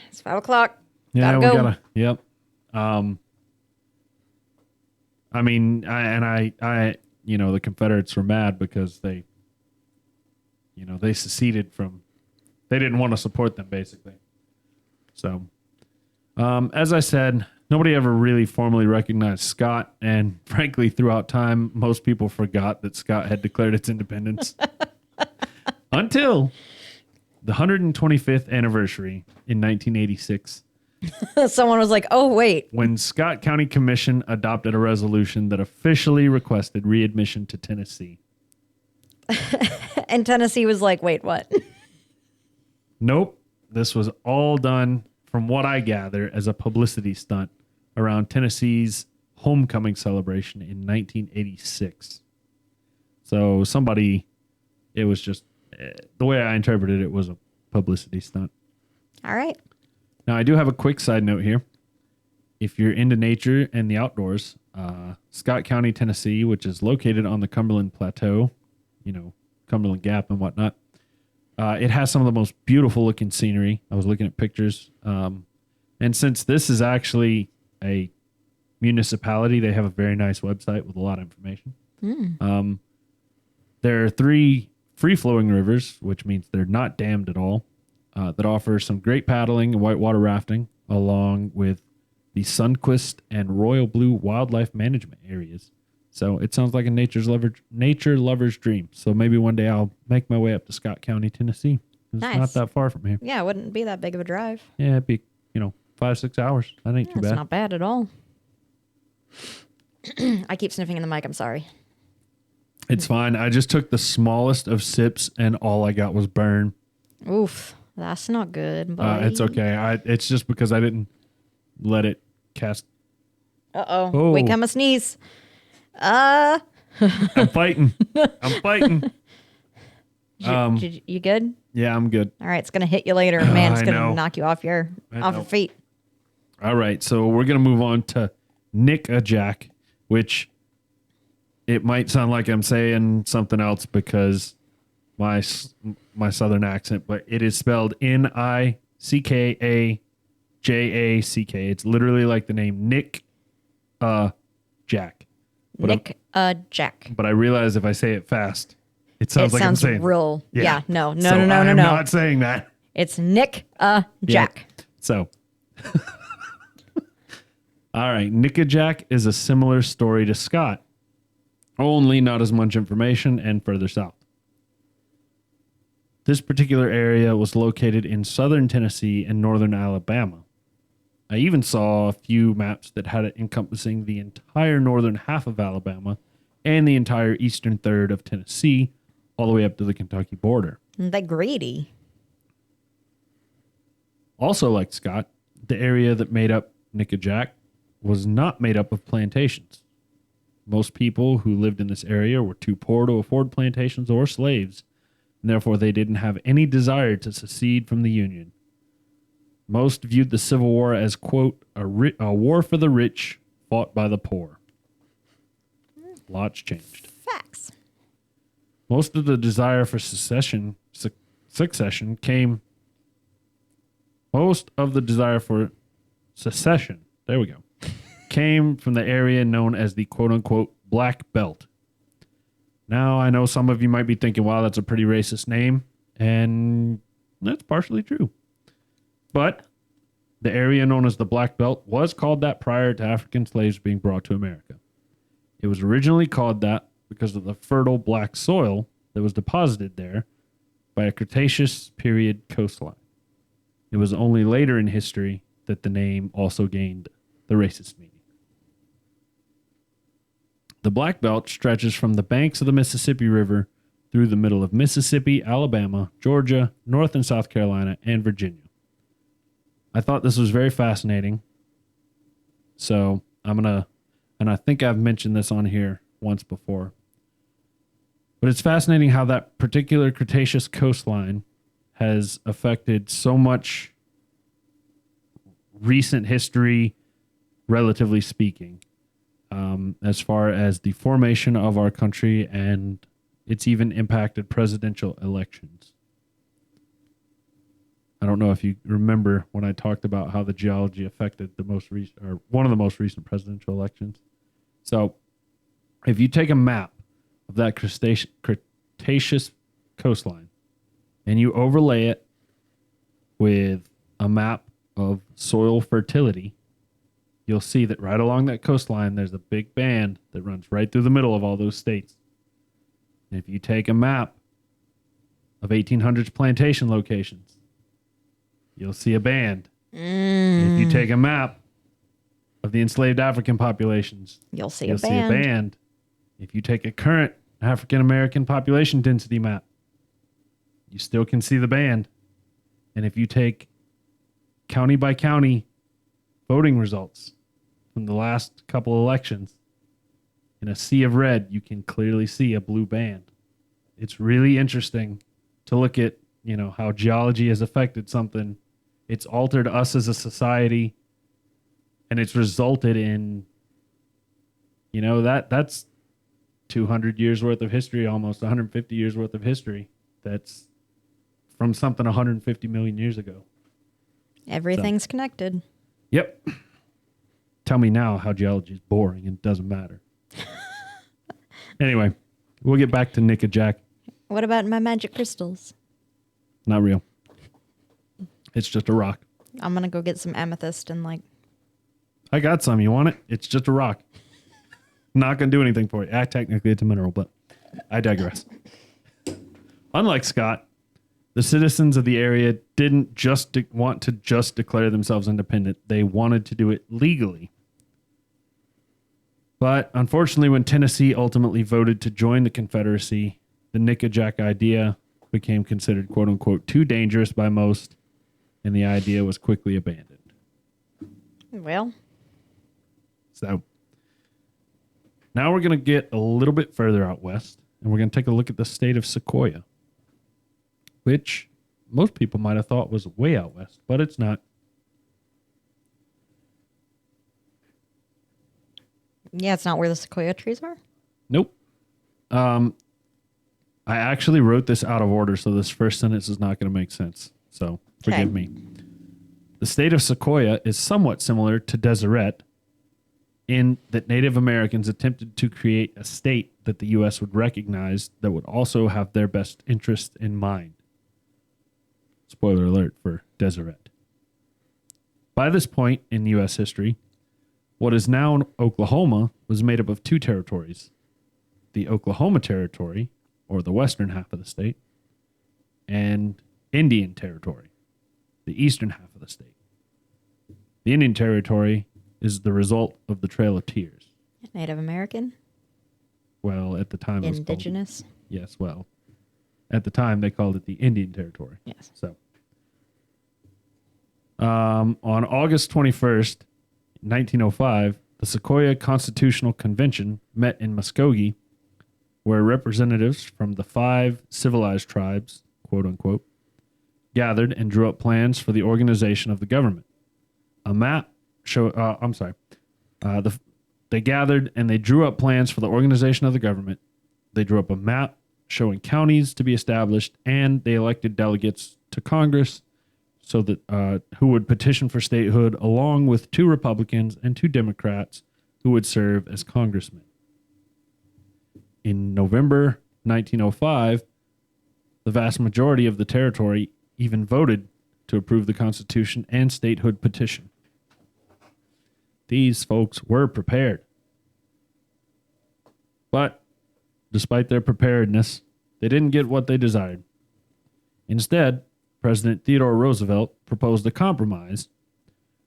It's 5 o'clock. Yeah, gotta we go. gotta. Yep. I mean, I, the Confederates were mad because they seceded from. They didn't want to support them, basically. So, as I said, nobody ever really formally recognized Scott, and frankly, throughout time, most people forgot that Scott had declared its independence. Until the 125th anniversary in 1986. Someone was like, oh, wait. When Scott County Commission adopted a resolution that officially requested readmission to Tennessee. And Tennessee was like, wait, what? Nope. This was all done, from what I gather, as a publicity stunt around Tennessee's homecoming celebration in 1986. So it was just, the way I interpreted it was a publicity stunt. All right. Now, I do have a quick side note here. If you're into nature and the outdoors, Scott County, Tennessee, which is located on the Cumberland Plateau, Cumberland Gap and whatnot, it has some of the most beautiful looking scenery. I was looking at pictures. And since this is actually a municipality, they have a very nice website with a lot of information. There are 3 free-flowing rivers, which means they're not dammed at all, that offer some great paddling and whitewater rafting, along with the Sunquist and Royal Blue wildlife management areas. So it sounds like a nature lover's dream. So maybe one day I'll make my way up to Scott County, Tennessee. It's Nice. not that far from here. Yeah, it wouldn't be that big of a drive. Yeah, it'd be, 5-6 hours. That ain't too That's bad. not bad at all. I keep sniffing in the mic. I'm sorry. It's fine. I just took the smallest of sips and all I got was burn. Oof. That's not good. Buddy. It's okay. It's just because I didn't let it cast. Uh-oh. Oh. Wait, come a sneeze. I'm fighting. I'm fighting. You good? Yeah, I'm good. All right, it's gonna hit you later, man. It's I gonna know. knock you off your know. feet. All right, so we're going to move on to Nickajack, which it might sound like I'm saying something else because my southern accent, but it is spelled Nickajack. It's literally like the name Nick Jack. Jack. But I realize if I say it fast, it sounds like I'm sounds saying real. Yeah. No. So I am not saying that. It's Nick Jack. So, all right, Nickajack is a similar story to Scott, only not as much information and further south. This particular area was located in southern Tennessee and northern Alabama. I even saw a few maps that had it encompassing the entire northern half of Alabama and the entire eastern third of Tennessee, all the way up to the Kentucky border. That greedy. Also, like Scott, the area that made up Nickajack was not made up of plantations. Most people who lived in this area were too poor to afford plantations or slaves, and therefore they didn't have any desire to secede from the Union. Most viewed the Civil War as, quote, a war for the rich fought by the poor. Lots changed. Facts. Most of the desire for succession came. Most of the desire for secession, there we go, came from the area known as the quote-unquote Black Belt. Now, I know some of you might be thinking, wow, that's a pretty racist name, and that's partially true. But the area known as the Black Belt was called that prior to African slaves being brought to America. It was originally called that because of the fertile black soil that was deposited there by a Cretaceous period coastline. It was only later in history that the name also gained the racist meaning. The Black Belt stretches from the banks of the Mississippi River through the middle of Mississippi, Alabama, Georgia, North and South Carolina, and Virginia. I thought this was very fascinating. So and I think I've mentioned this on here once before, but it's fascinating how that particular Cretaceous coastline has affected so much recent history, relatively speaking, as far as the formation of our country, and it's even impacted presidential elections. I don't know if you remember when I talked about how the geology affected the most recent, or one of the most recent presidential elections. So, if you take a map of that Cretaceous coastline and you overlay it with a map of soil fertility, you'll see that right along that coastline, there's a big band that runs right through the middle of all those states. And if you take a map of 1800s plantation locations, you'll see a band. If you take a map of the enslaved African populations, You'll see you'll a band. If you take a current African American population density map, you still can see the band. And if you take county by county voting results from the last couple elections, in a sea of red, you can clearly see a blue band. It's really interesting to look at, how geology has affected something. It's altered us as a society, and it's resulted in, that's 200 years worth of history, almost 150 years worth of history. That's from something 150 million years ago. Everything's connected. Yep. Tell me now how geology is boring and doesn't matter. Anyway, we'll get back to Nickajack. What about my magic crystals? Not real. It's just a rock. I'm gonna go get some amethyst and I got some. You want it? It's just a rock. Not going to do anything for you. Technically, it's a mineral, but I digress. Unlike Scott, the citizens of the area didn't just want to just declare themselves independent. They wanted to do it legally. But unfortunately, when Tennessee ultimately voted to join the Confederacy, the Nickajack idea became considered, quote unquote, too dangerous by most, and the idea was quickly abandoned. well, So now we're going to get a little bit further out west, and we're going to take a look at the state of Sequoia. which most people might have thought was way out west, but it's not. Yeah, it's not where the sequoia trees are. Nope. I actually wrote this out of order, so this first sentence is not going to make sense. So forgive me. The state of Sequoia is somewhat similar to Deseret in that Native Americans attempted to create a state that the U.S. would recognize that would also have their best interest in mind. Spoiler alert for Deseret. By this point in U.S. history, what is now Oklahoma was made up of two territories. The Oklahoma Territory, or the western half of the state, and Indian Territory, the eastern half of the state. The Indian Territory is the result of the Trail of Tears. Native American? Well, at the time it was Indigenous? called, yes, well, at the time they called it the Indian Territory. Yes. So, on August 21st, 1905, the Sequoia Constitutional Convention met in Muskogee, where representatives from the 5 civilized tribes, quote unquote, gathered and drew up plans for the organization of the government. A map they gathered and they drew up plans for the organization of the government. They drew up a map showing counties to be established, and they elected delegates to Congress so that who would petition for statehood, along with 2 Republicans and 2 Democrats who would serve as congressmen. In November 1905, the vast majority of the territory even voted to approve the Constitution and statehood petition. These folks were prepared. But despite their preparedness, they didn't get what they desired. Instead, President Theodore Roosevelt proposed a compromise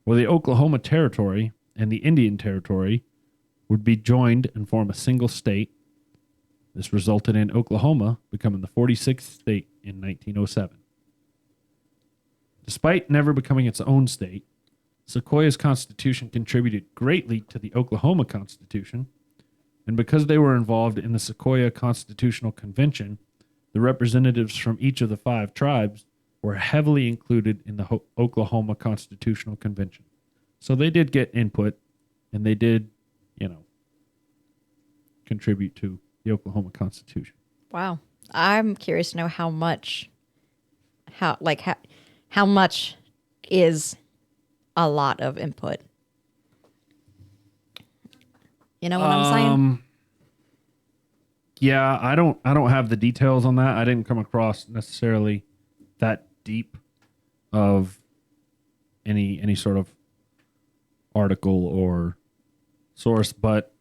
where the Oklahoma Territory and the Indian Territory would be joined and form a single state. This resulted in Oklahoma becoming the 46th state in 1907. Despite never becoming its own state, Sequoia's Constitution contributed greatly to the Oklahoma Constitution, and because they were involved in the Sequoia Constitutional Convention, the representatives from each of the 5 tribes were heavily included in the Oklahoma Constitutional Convention. So they did get input, and they did, contribute to the Oklahoma Constitution. Wow. I'm curious to know how much is a lot of input. You know what I'm saying? Yeah, I don't have the details on that. I didn't come across necessarily that deep of any sort of article or source, but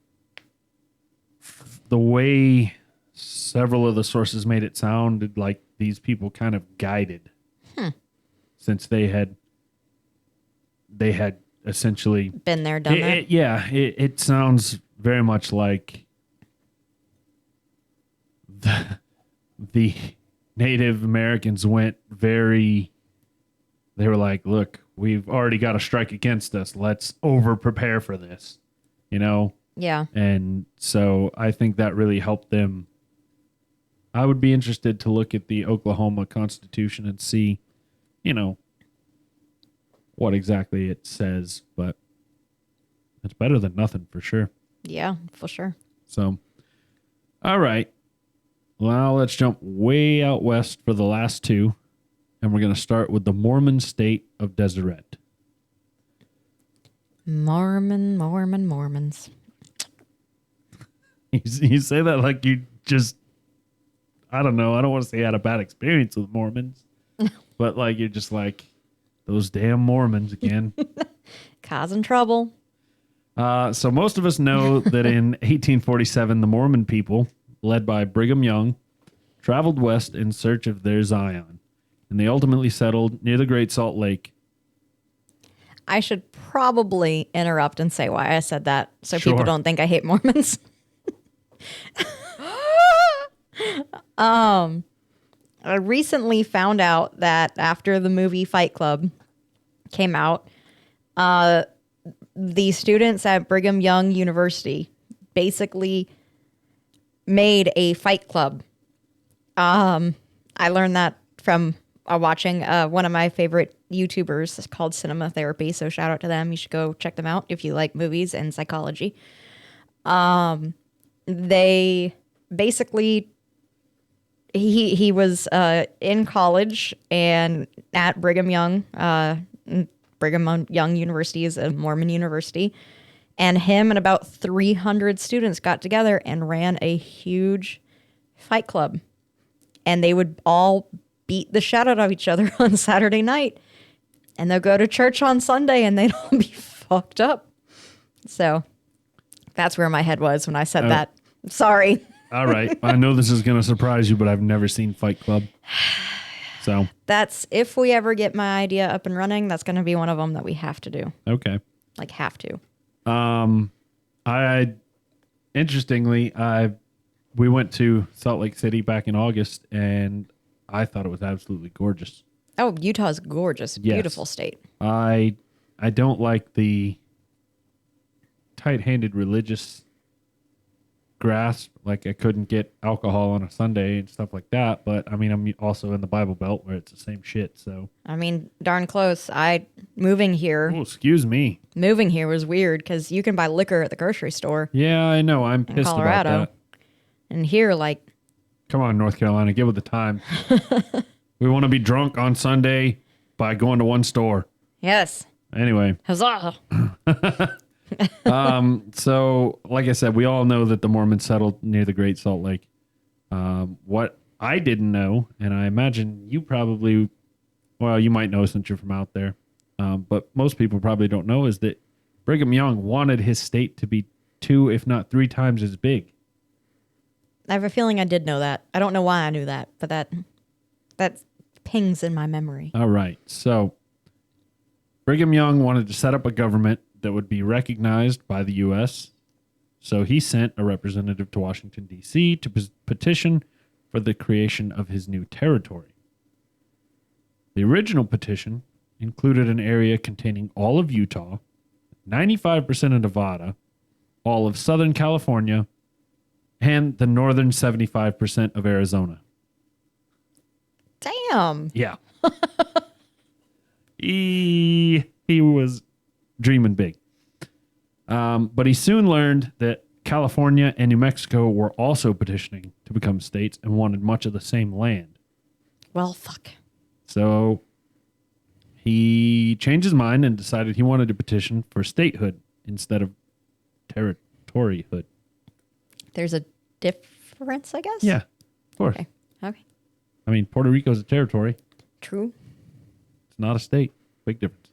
the way several of the sources made it sounded like these people kind of guided, since they had essentially Been there, done that. It sounds very much like the Native Americans went they were like, look, we've already got a strike against us. Let's over prepare for this, Yeah. And so I think that really helped them. I would be interested to look at the Oklahoma Constitution and see, what exactly it says, but it's better than nothing for sure. Yeah, for sure. So, all right. Well, let's jump way out west for the last 2, and we're going to start with the Mormon state of Deseret. Mormons. You say that like you just, I don't know. I don't want to say you had a bad experience with Mormons, but like you're just like, those damn Mormons again. Causing trouble. So most of us know that in 1847, the Mormon people, led by Brigham Young, traveled west in search of their Zion, and they ultimately settled near the Great Salt Lake. I should probably interrupt and say why I said that so Sure. people don't think I hate Mormons. I recently found out that after the movie Fight Club came out, the students at Brigham Young University basically made a fight club. I learned that from watching one of my favorite YouTubers is called Cinema Therapy. So shout out to them. You should go check them out if you like movies and psychology. They basically he was in college and at Brigham Young. Brigham Young University is a Mormon university. And him and about 300 students got together and ran a huge fight club. And they would all beat the shit out of each other on Saturday night. And they'll go to church on Sunday and they'd all be fucked up. So that's where my head was when I said that. Sorry. All right. I know this is going to surprise you, but I've never seen Fight Club. So That's, if we ever get my idea up and running, that's going to be one of them that we have to do. okay. Like, have to. Interestingly, we went to Salt Lake City back in August, and I thought it was absolutely gorgeous. Oh, Utah's gorgeous. Yes. Beautiful state. I don't like the tight-handed religious grasp. Like, I couldn't get alcohol on a Sunday and stuff like that. But I mean, I'm also in the Bible Belt where it's the same shit. So I mean, darn close. Moving here excuse me. was weird because you can buy liquor at the grocery store Yeah, I know. I'm in pissed Colorado. about that. And here, like, Come on, North Carolina, get with the time. We want to be drunk on Sunday by going to one store. yes, Anyway, huzzah. so like I said, we all know that the Mormons settled near the Great Salt Lake. What I didn't know, and I imagine you probably, well, you might know since you're from out there, but most people probably don't know, is that Brigham Young wanted his state to be 2, if not 3 times as big. I have a feeling I did know that. I don't know why I knew that, but that pings in my memory. All right. So Brigham Young wanted to set up a government that would be recognized by the U.S. So he sent a representative to Washington, D.C. to petition for the creation of his new territory. The original petition included an area containing all of Utah, 95% of Nevada, all of Southern California, and the northern 75% of Arizona. Damn. Yeah. he was dreaming big. But he soon learned that California and New Mexico were also petitioning to become states and wanted much of the same land. Well, fuck. So he changed his mind and decided he wanted to petition for statehood instead of territoryhood. There's a difference, I guess? Yeah, of course. Okay. Okay. I mean, Puerto Rico's a territory. True. It's not a state. Big difference.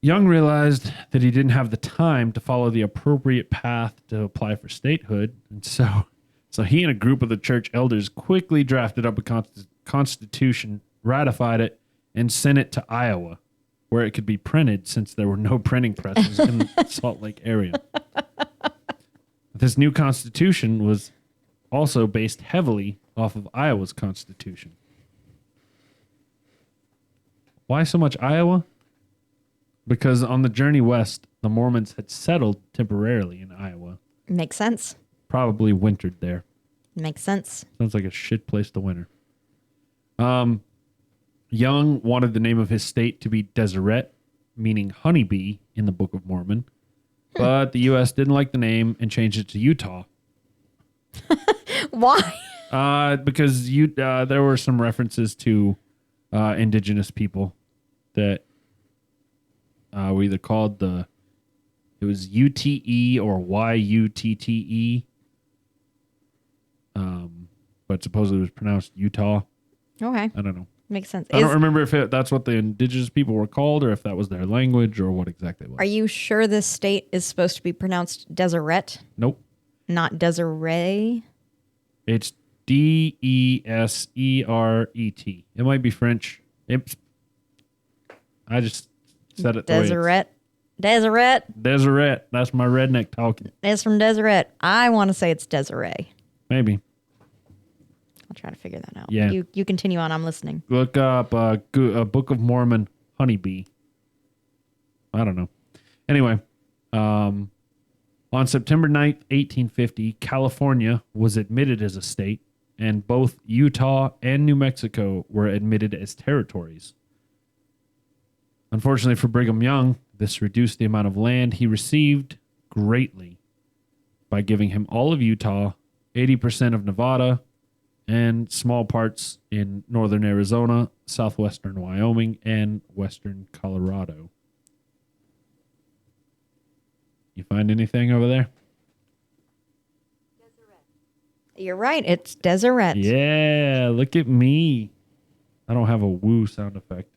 Young realized that he didn't have the time to follow the appropriate path to apply for statehood, and so he and a group of the church elders quickly drafted up a constitution, ratified it, and sent it to Iowa, where it could be printed since there were no printing presses in the Salt Lake area. This new constitution was also based heavily off of Iowa's constitution. Why so much Iowa? Because on the journey west, the Mormons had settled temporarily in Iowa. Makes sense. Probably wintered there. Makes sense. Sounds like a shit place to winter. Young wanted the name of his state to be Deseret, meaning honeybee in the Book of Mormon. But the U.S. didn't like the name and changed it to Utah. Why? Because there were some references to indigenous people that we either called it was UTE or YUTTE. But supposedly it was pronounced Utah. Okay. I don't know. Makes sense. I don't remember if that's what the indigenous people were called or if that was their language or what exactly it was. Are you sure this state is supposed to be pronounced Deseret, Nope. not Desiree? It's Deseret. It might be French. I just said it the way it's- Deseret. Deseret Deseret. That's my redneck talking. is from Deseret. I want to say it's Desiree. Maybe. I'll try to figure that out. Yeah. You continue on. I'm listening. Look up a Book of Mormon honeybee. I don't know. Anyway, on September 9th, 1850, California was admitted as a state, and both Utah and New Mexico were admitted as territories. Unfortunately for Brigham Young, this reduced the amount of land he received greatly by giving him all of Utah, 80% of Nevada, and small parts in northern Arizona, southwestern Wyoming, and western Colorado. You find anything over there? You're right. It's Deseret. Yeah, look at me. I don't have a woo sound effect.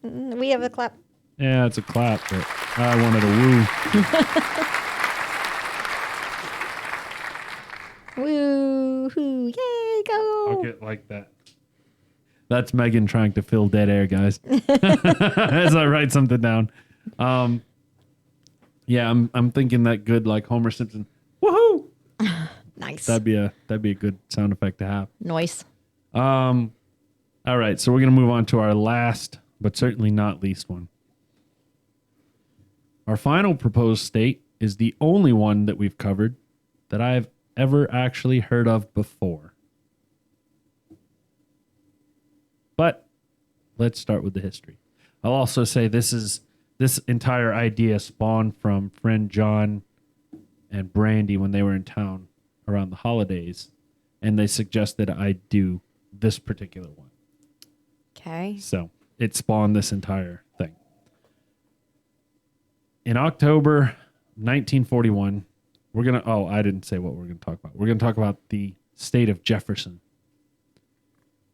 We have a clap. Yeah, it's a clap, but I wanted a woo. Woo-hoo. Yay, go. I'll get like that. That's Megan trying to fill dead air, guys. As I write something down. Yeah, I'm thinking that good like Homer Simpson. Woohoo! Nice. That'd be a good sound effect to have. Noise. All right, so we're gonna move on to our last, but certainly not least one. Our final proposed state is the only one that we've covered that I've ever actually heard of before. But let's start with the history. I'll also say this entire idea spawned from friend John and Brandy when they were in town around the holidays, and they suggested I do this particular one. Okay. So it spawned this entire thing. In October 1941, I didn't say what we're going to talk about. We're going to talk about the state of Jefferson.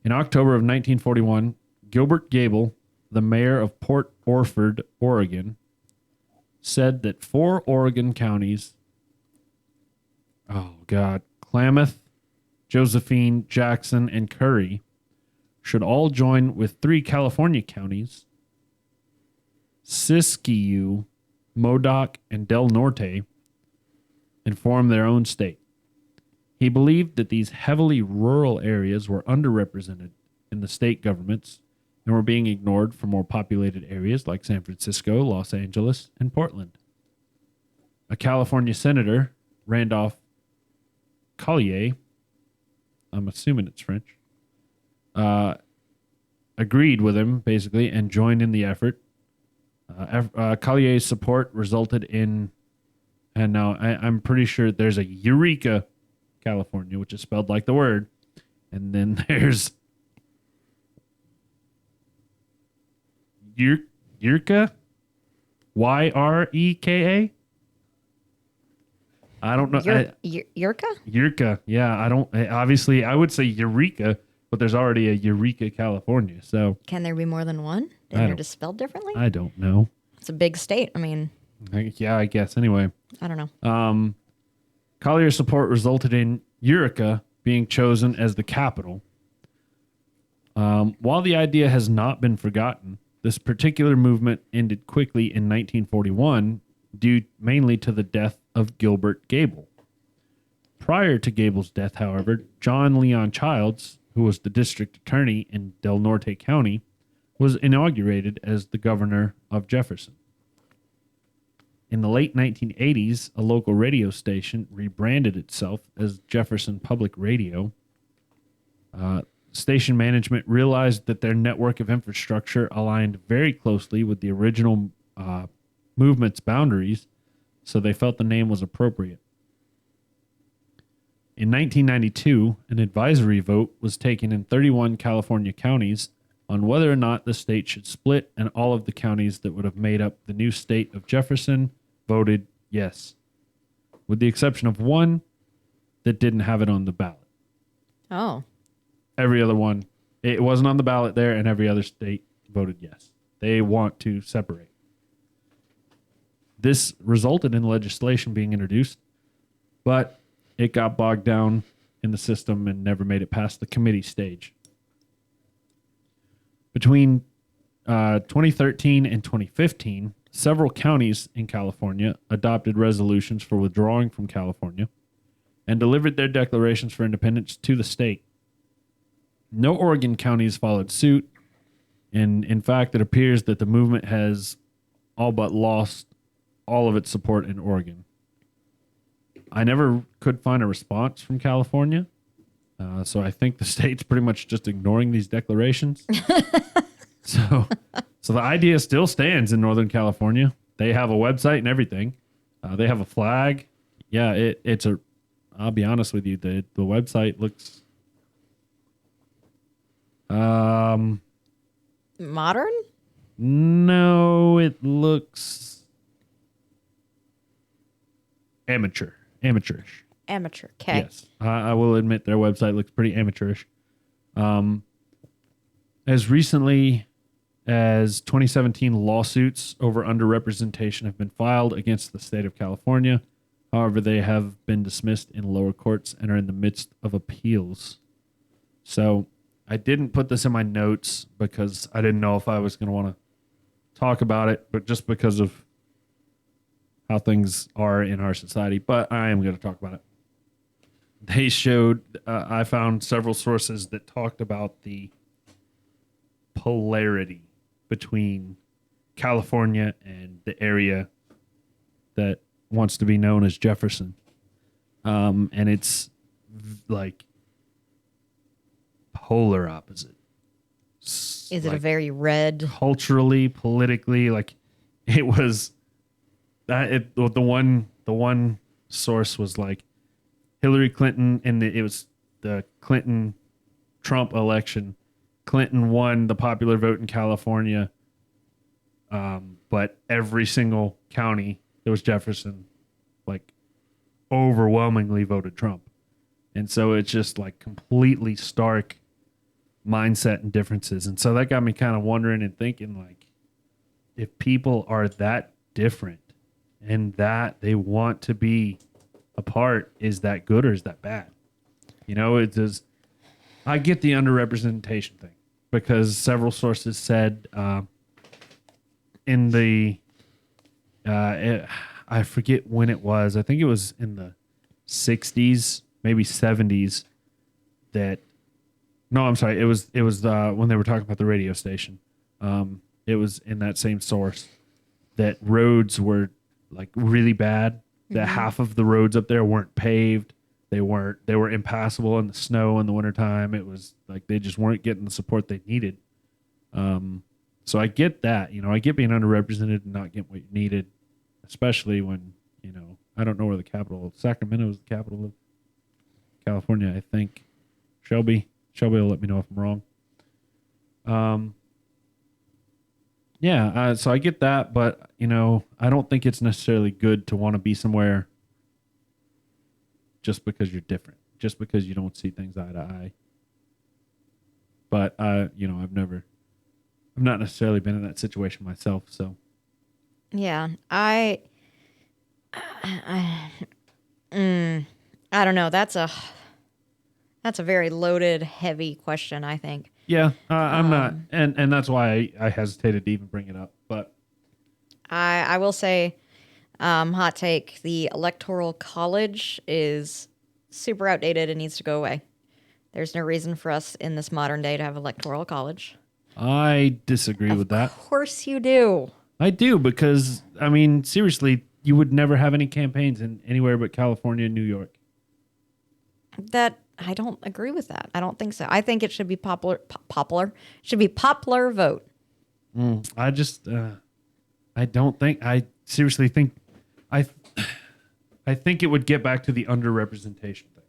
In October of 1941, Gilbert Gable, the mayor of Port Orford, Oregon, said that 4 Oregon counties, Klamath, Josephine, Jackson, and Curry, should all join with 3 California counties, Siskiyou, Modoc, and Del Norte, and form their own state. He believed that these heavily rural areas were underrepresented in the state governments and were being ignored for more populated areas like San Francisco, Los Angeles, and Portland. A California senator, Randolph Collier, I'm assuming it's French, agreed with him, basically, and joined in the effort. Collier's support resulted in, and now I'm pretty sure there's a Eureka, California, which is spelled like the word, and then there's Yreka, Yreka. I don't know. Eureka? Eureka, yeah. Obviously, I would say Eureka, but there's already a Eureka, California. So Can there be more than one? They're just spelled differently? I don't know. It's a big state. I mean, Yeah, I guess. Anyway. I don't know. Collier's support resulted in Eureka being chosen as the capital. While the idea has not been forgotten, this particular movement ended quickly in 1941 due mainly to the death of Gilbert Gable. Prior to Gable's death, however, John Leon Childs, who was the district attorney in Del Norte County, was inaugurated as the governor of Jefferson. In the late 1980s, a local radio station rebranded itself as Jefferson Public Radio. Station management realized that their network of infrastructure aligned very closely with the original movement's boundaries, so they felt the name was appropriate. In 1992, an advisory vote was taken in 31 California counties on whether or not the state should split, and all of the counties that would have made up the new state of Jefferson voted yes, with the exception of one that didn't have it on the ballot. Oh. Every other one, it wasn't on the ballot there, and every other state voted yes. They want to separate. This resulted in legislation being introduced, but it got bogged down in the system and never made it past the committee stage. Between 2013 and 2015, several counties in California adopted resolutions for withdrawing from California and delivered their declarations for independence to the state. No Oregon counties followed suit, and in fact, it appears that the movement has all but lost all of its support in Oregon. I never could find a response from California, So I think the state's pretty much just ignoring these declarations. so the idea still stands in Northern California. They have a website and everything. They have a flag. Yeah, it's a. I'll be honest with you. The website looks Modern? no, it looks amateurish. Amateur. Okay. Yes, I will admit their website looks pretty amateurish. As recently as 2017, lawsuits over underrepresentation have been filed against the state of California. However, they have been dismissed in lower courts and are in the midst of appeals. So I didn't put this in my notes because I didn't know if I was going to want to talk about it, but just because of how things are in our society. But I am going to talk about it. They showed, I found several sources that talked about the polarity between California and the area that wants to be known as Jefferson. And it's like polar opposite. Is it a very red? Culturally, politically, like it was that the one source was like Hillary Clinton it was the Clinton Trump election. Clinton won the popular vote in California. But every single county, there was Jefferson, like overwhelmingly voted Trump. And so it's just like completely stark mindset and differences. And so that got me kind of wondering and thinking, like, if people are that different and that they want to be apart, is that good or is that bad? You know, it does. I get the underrepresentation thing because several sources said in the I forget when it was. I think it was in the 60s, maybe 70s. No, I'm sorry. It was when they were talking about the radio station. It was in that same source that roads were like really bad. That half of the roads up there weren't paved. They were impassable in the snow in the wintertime. It was like they just weren't getting the support they needed. So I get that. You know, I get being underrepresented and not getting what you needed, especially when, you know, I don't know where the capital, Sacramento is the capital of California, I think. Shelby will let me know if I'm wrong. So I get that, but, you know, I don't think it's necessarily good to want to be somewhere just because you're different, just because you don't see things eye to eye. But, you know, I've not necessarily been in that situation myself, so. Yeah, I don't know. That's a very loaded, heavy question, I think. Yeah, I'm not, and that's why I hesitated to even bring it up. But I will say, hot take: the Electoral College is super outdated and needs to go away. There's no reason for us in this modern day to have Electoral College. I disagree with that. Of course you do. I do, because I mean, seriously, you would never have any campaigns in anywhere but California and New York. That I don't agree with that. I don't think so. I think it should be popular. Should be popular vote. I just, I don't think. I seriously think, I think it would get back to the underrepresentation thing.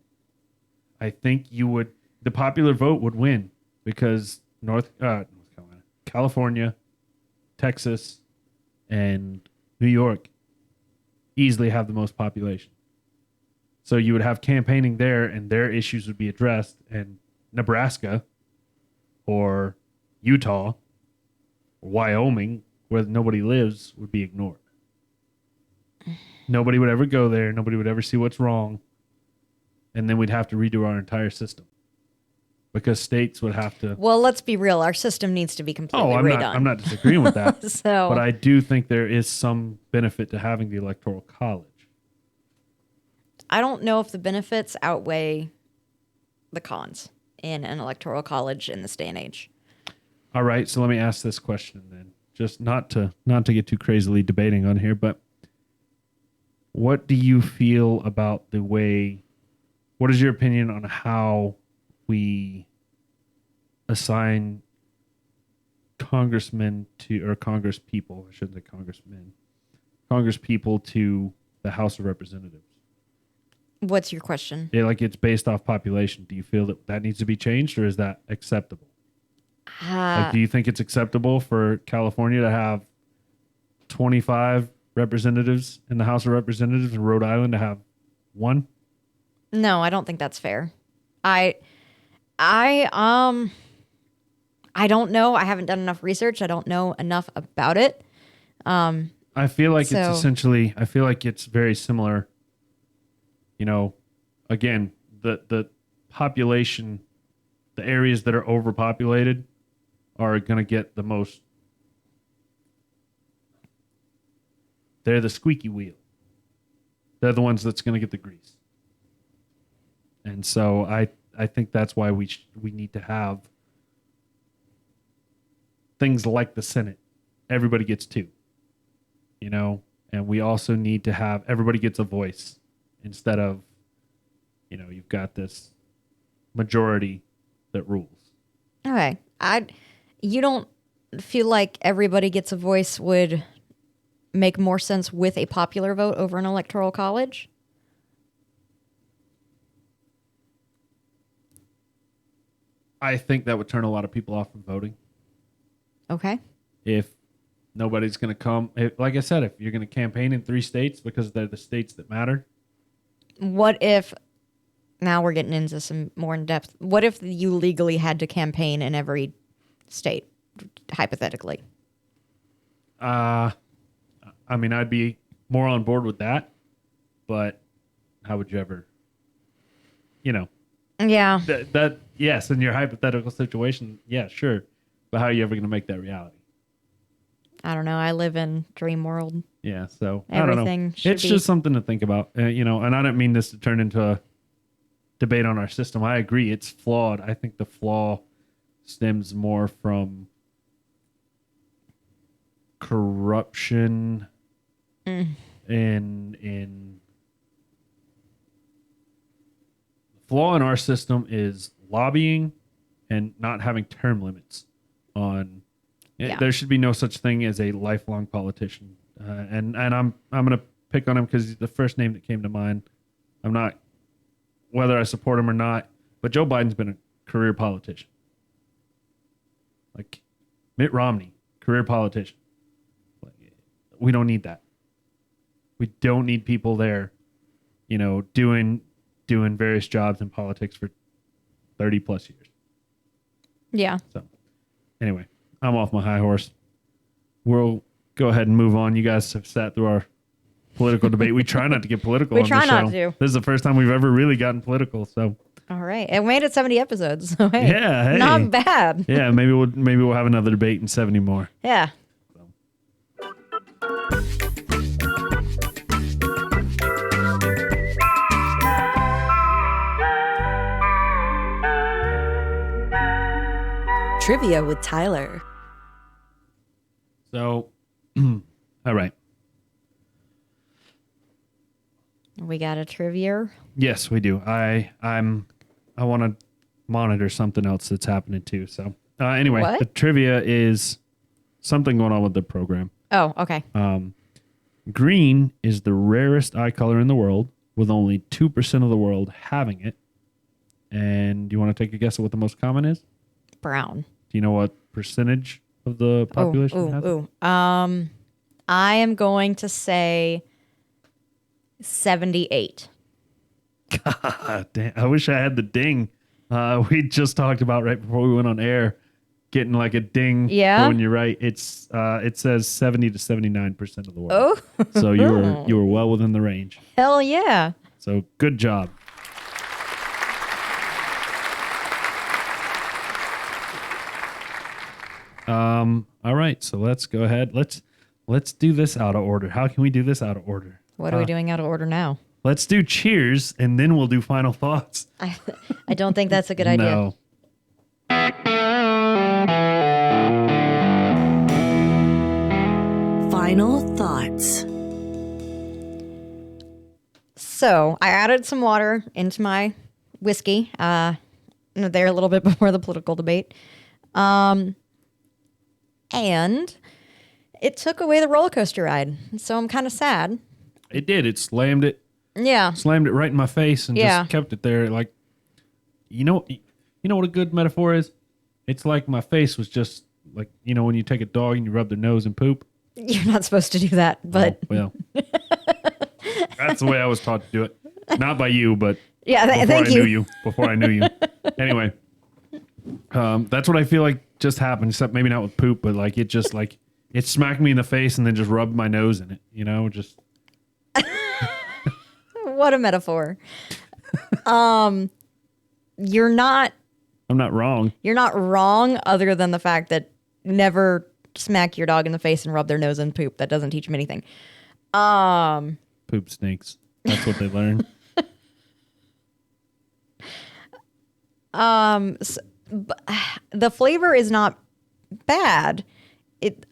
I think the popular vote would win because North Carolina, California, Texas, and New York easily have the most population. So you would have campaigning there, and their issues would be addressed, and Nebraska or Utah or Wyoming, where nobody lives, would be ignored. Nobody would ever go there. Nobody would ever see what's wrong. And then we'd have to redo our entire system because states would have to. Well, let's be real. Our system needs to be completely redone. I'm not disagreeing with that. So, but I do think there is some benefit to having the Electoral College. I don't know if the benefits outweigh the cons in an Electoral College in this day and age. All right, so let me ask this question then. Just not to get too crazily debating on here, but what do you feel about what is your opinion on how we assign congressmen to, or congress people, I shouldn't say congressmen, congress people to the House of Representatives. What's your question? Yeah, like it's based off population. Do you feel that that needs to be changed, or is that acceptable? Like, do you think it's acceptable for California to have 25 representatives in the House of Representatives and Rhode Island to have one? No, I don't think that's fair. I don't know. I haven't done enough research. I don't know enough about it. I feel like So- it's essentially, I feel like it's very similar. You know, again, the population, the areas that are overpopulated are going to get the most. They're the squeaky wheel. They're the ones that's going to get the grease. And so I think that's why we need to have things like the Senate. Everybody gets two, you know, and we also need to have everybody gets a voice instead of, you know, you've got this majority that rules. Okay. You don't feel like everybody gets a voice would make more sense with a popular vote over an electoral college? I think that would turn a lot of people off from voting Okay. if nobody's going to come. Like I said, if you're going to campaign in 3 states because they're the states that matter. What if, now we're getting into some more in depth, what if you legally had to campaign in every state, hypothetically? I mean, I'd be more on board with that, but how would you ever, you know, Yeah. that yes, in your hypothetical situation, yeah, sure. But how are you ever going to make that reality? I don't know. I live in dream world. Yeah, so Everything I don't know. should It's be- just something to think about, you know. And I don't mean this to turn into a debate on our system. I agree, it's flawed. I think the flaw stems more from corruption in flaw in our system is lobbying and not having term limits on. Yeah. There should be no such thing as a lifelong politician, and I'm gonna pick on him because he's the first name that came to mind. I'm not whether I support him or not, but Joe Biden's been a career politician. Like Mitt Romney, career politician. We don't need that. We don't need people there, you know, doing various jobs in politics for 30 plus years. Yeah. So, anyway, I'm off my high horse. We'll go ahead and move on. You guys have sat through our political debate. We try not to get political We on try the not show. to. This is the first time we've ever really gotten political. So, All right. It made it 70 episodes. So hey, yeah, hey. not bad. Yeah, maybe we'll have another debate in 70 more. Yeah. Trivia with Tyler. So, all right. We got a trivia. Yes, we do. I want to monitor something else that's happening too. So, anyway, What? the trivia is something going on with the program. Oh, okay. Green is the rarest eye color in the world, with only 2% of the world having it. And do you want to take a guess at what the most common is? Brown. Do you know what percentage of the population has it? I am going to say 78. Ah, damn, I wish I had the ding. We just talked about right before we went on air, getting like a ding. Yeah? For when you're right. It's it says 70 to 79% of the world. Oh, So you were well within the range. hell yeah. So good job. All right, so let's go ahead. Let's do this out of order. How can we do this out of order? What are we doing out of order now? Let's do cheers and then we'll do final thoughts. I don't think that's a good idea. No. Final thoughts. So I added some water into my whiskey. there a little bit before the political debate. And it took away the roller coaster ride. So I'm kind of sad. It did. It slammed it Yeah. right in my face and Yeah. just kept it there. Like, you know what a good metaphor is? It's like my face was just like, when you take a dog and you rub their nose and poop. You're not supposed to do that, but Oh, well, that's the way I was taught to do it. Not by you, but yeah, before thank I you. knew you. Before I knew you. Anyway, that's what I feel like just happened. Except maybe not with poop, but like it just like it smacked me in the face and then just rubbed my nose in it. Just What a metaphor. You're not I'm not wrong. wrong other than the fact that never smack your dog in the face and rub their nose in poop. That doesn't teach them anything. Poop stinks. That's what they learn. The flavor is not bad.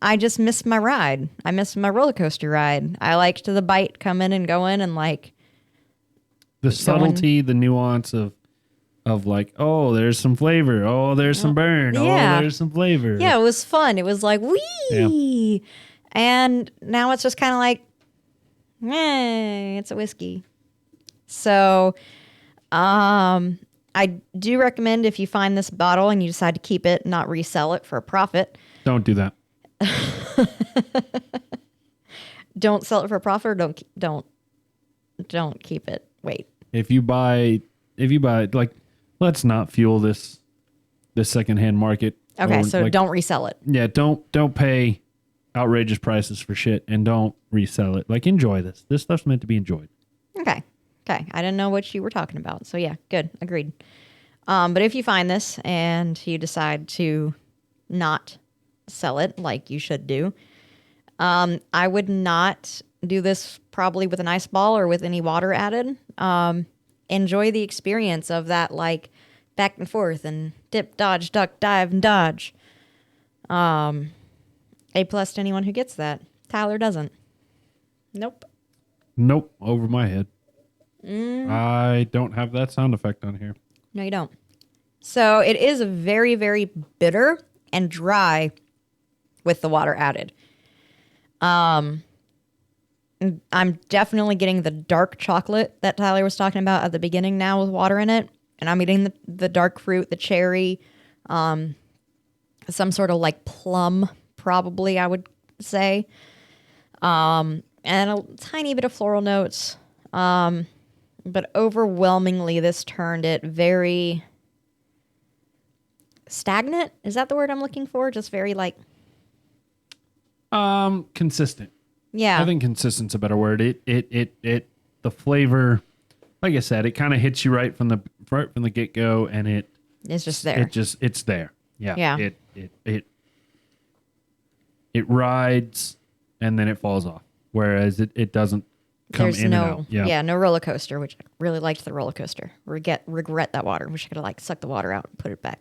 I just missed my ride. I missed my roller coaster ride. I liked the bite coming and going and like The subtlety, the nuance of like, oh, there's some flavor. Oh, there's some burn. Yeah. Oh, there's some flavor. yeah, it was fun. It was like wee. And now it's just kind of like, it's a whiskey. So, I do recommend if you find this bottle and you decide to keep it, not resell it for a profit. Don't do that. Don't sell it for a profit, or don't keep it. Wait. If you buy like, let's not fuel this secondhand market. Okay, Or, so like, don't resell it. Yeah, don't pay outrageous prices for shit and don't resell it. Like, enjoy this. This stuff's meant to be enjoyed. Okay. I didn't know what you were talking about. So yeah, good. Agreed. But if you find this and you decide to not sell it like you should do, I would not do this probably with an ice ball or with any water added. Enjoy the experience of that, like back and forth and dip, dodge, duck, dive, and dodge. A+ to anyone who gets that. Tyler doesn't. Nope. Nope, over my head. I don't have that sound effect on here. No, you don't. So it is very, very bitter and dry with the water added. I'm definitely getting the dark chocolate that Tyler was talking about at the beginning now with water in it. And I'm getting the dark fruit, the cherry, some sort of like plum, probably, I would say. And a tiny bit of floral notes. But overwhelmingly, this turned it very stagnant. Is that the word I'm looking for? Just very like... Consistent. Yeah. I think consistent's a better word. The flavor, like I said, it kind of hits you right from the get go, and it's just there. It's there. Yeah. Yeah. It rides and then it falls off. Whereas it doesn't come There's in no, and out. Yeah. no roller coaster, which I really liked the roller coaster. Regret that water. Wish I could have like sucked the water out and put it back.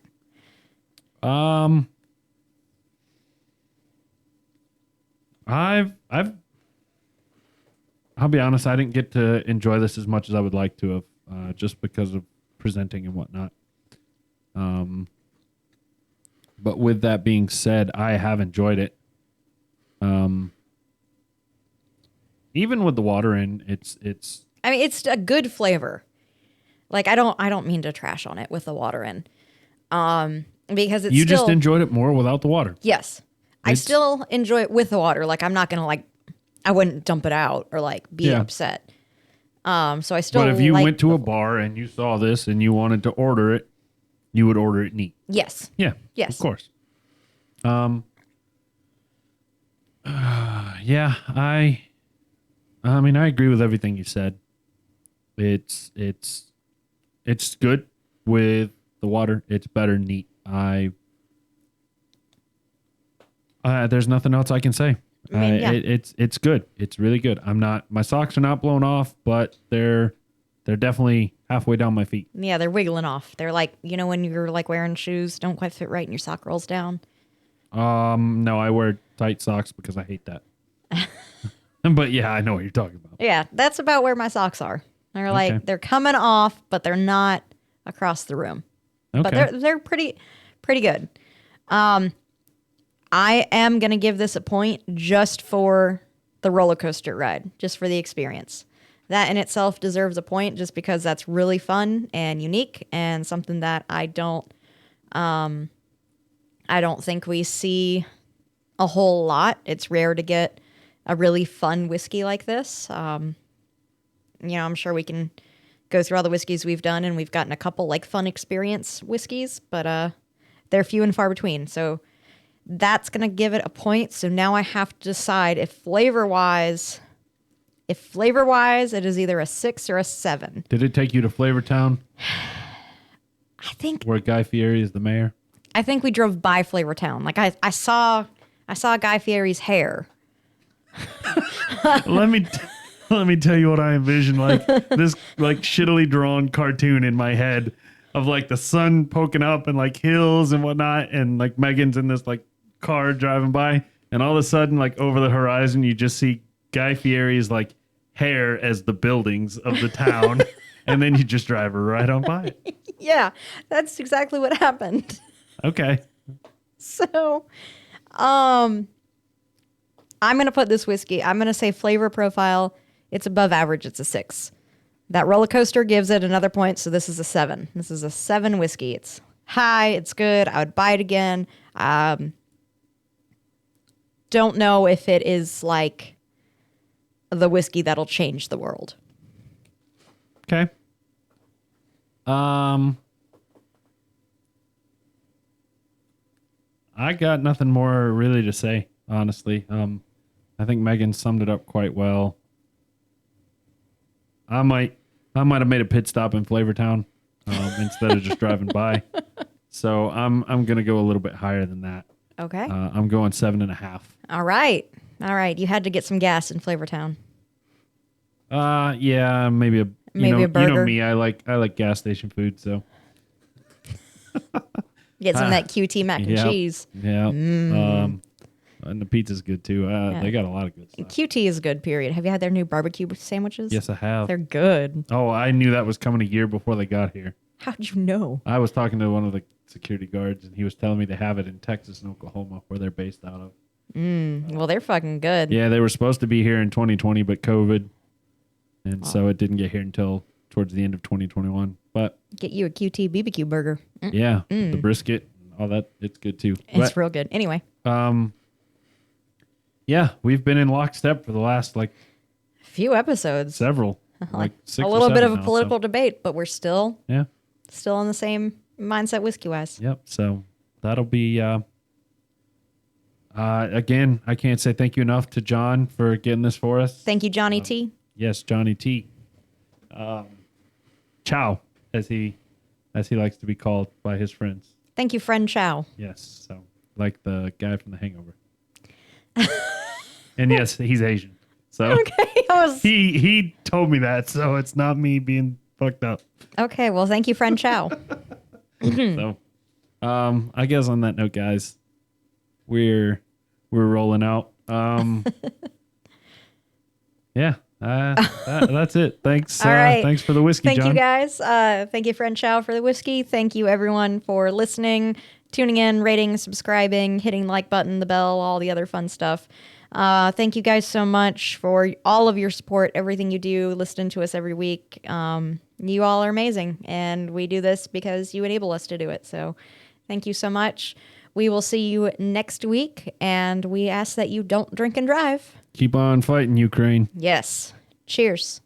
I'll be honest, I didn't get to enjoy this as much as I would like to have, just because of presenting and whatnot. But with that being said, I have enjoyed it. Even with the water in, it's I mean, it's a good flavor. Like I don't mean to trash on it with the water in. Because it's you still, just enjoyed it more without the water. Yes. I It's- still enjoy it with the water. Like I'm not gonna like I wouldn't dump it out or like be Yeah. upset. So I still But if you like went to the- a bar and you saw this and you wanted to order it, you would order it neat. Yes. Yeah. Yes. Of course. Yeah, I mean, I agree with everything you said. It's good with the water. It's better neat. There's nothing else I can say. I mean, yeah. It's good. It's really good. My socks are not blown off, but they're definitely halfway down my feet. Yeah, they're wiggling off. They're like, when you're like wearing shoes, don't quite fit right and your sock rolls down. No, I wear tight socks because I hate that. But yeah, I know what you're talking about. Yeah, that's about where my socks are. They're Okay. like, they're coming off, but they're not across the room. but Okay. they're pretty good. I am gonna give this a point just for the roller coaster ride, just for the experience. That in itself deserves a point, just because that's really fun and unique and something that I don't think we see a whole lot. It's rare to get a really fun whiskey like this. I'm sure we can go through all the whiskeys we've done, and we've gotten a couple like fun experience whiskeys, but they're few and far between. So that's gonna give it a point. So now I have to decide if flavor wise it is either a 6 or a 7. Did it take you to Flavortown, I think where Guy Fieri is the mayor? we drove by Flavortown. Like I saw Guy Fieri's hair. let me tell you what I envision, like this like shittily drawn cartoon in my head of like the sun poking up and like hills and whatnot, and like Megan's in this like car driving by, and all of a sudden like over the horizon you just see Guy Fieri's like hair as the buildings of the town, and then you just drive right on by it. Yeah, that's exactly what happened. Okay. So, I'm going to put this whiskey, I'm going to say flavor profile, it's above average, it's a 6. That roller coaster gives it another point, so this is a 7. This is a 7 whiskey. It's high, it's good, I would buy it again. Don't know if it is like the whiskey that'll change the world. Okay. I got nothing more really to say, honestly. I think Megan summed it up quite well. I might have made a pit stop in Flavortown instead of just driving by. So I'm gonna go a little bit higher than that. Okay. I'm going 7.5. All right. You had to get some gas in Flavortown. Yeah, maybe a Maybe you a know burger. me. I like gas station food. So Get some of that QT mac and yeah, cheese. yeah. And the pizza's good too. They got a lot of good stuff. QT is good, period. Have you had their new barbecue sandwiches? Yes, I have. They're good. Oh, I knew that was coming a year before they got here. How'd you know? I was talking to one of the security guards, and he was telling me they have it in Texas and Oklahoma, where they're based out of. Well, they're fucking good. Yeah, they were supposed to be here in 2020, but COVID, and so it didn't get here until towards the end of 2021. But Get you a QT BBQ burger. yeah, the brisket, all that, it's good too. It's real good. Anyway, Yeah, we've been in lockstep for the last like few episodes. several, like 6 A or little bit 7 of a now, political so, debate, but we're still yeah, on the same mindset whiskey wise. yep. So that'll be. Again, I can't say thank you enough to John for getting this for us. Thank you, Johnny T. Yes, Johnny T. Chow, as he likes to be called by his friends. Thank you, friend Chow. Yes, so like the guy from The Hangover. And yes, he's Asian. So he told me that, so it's not me being fucked up. Okay, well, thank you, friend Chow. So, I guess on that note, guys, we're rolling out. Yeah, that's it. Thanks. All right. Thanks for the whiskey, Thank John. you, guys. Thank you, friend Chow, for the whiskey. Thank you, everyone, for listening, tuning in, rating, subscribing, hitting the like button, the bell, all the other fun stuff. Thank you guys so much for all of your support, everything you do, listening to us every week. You all are amazing, and we do this because you enable us to do it. So thank you so much. We will see you next week, and we ask that you don't drink and drive. Keep on fighting, Ukraine. Yes. Cheers.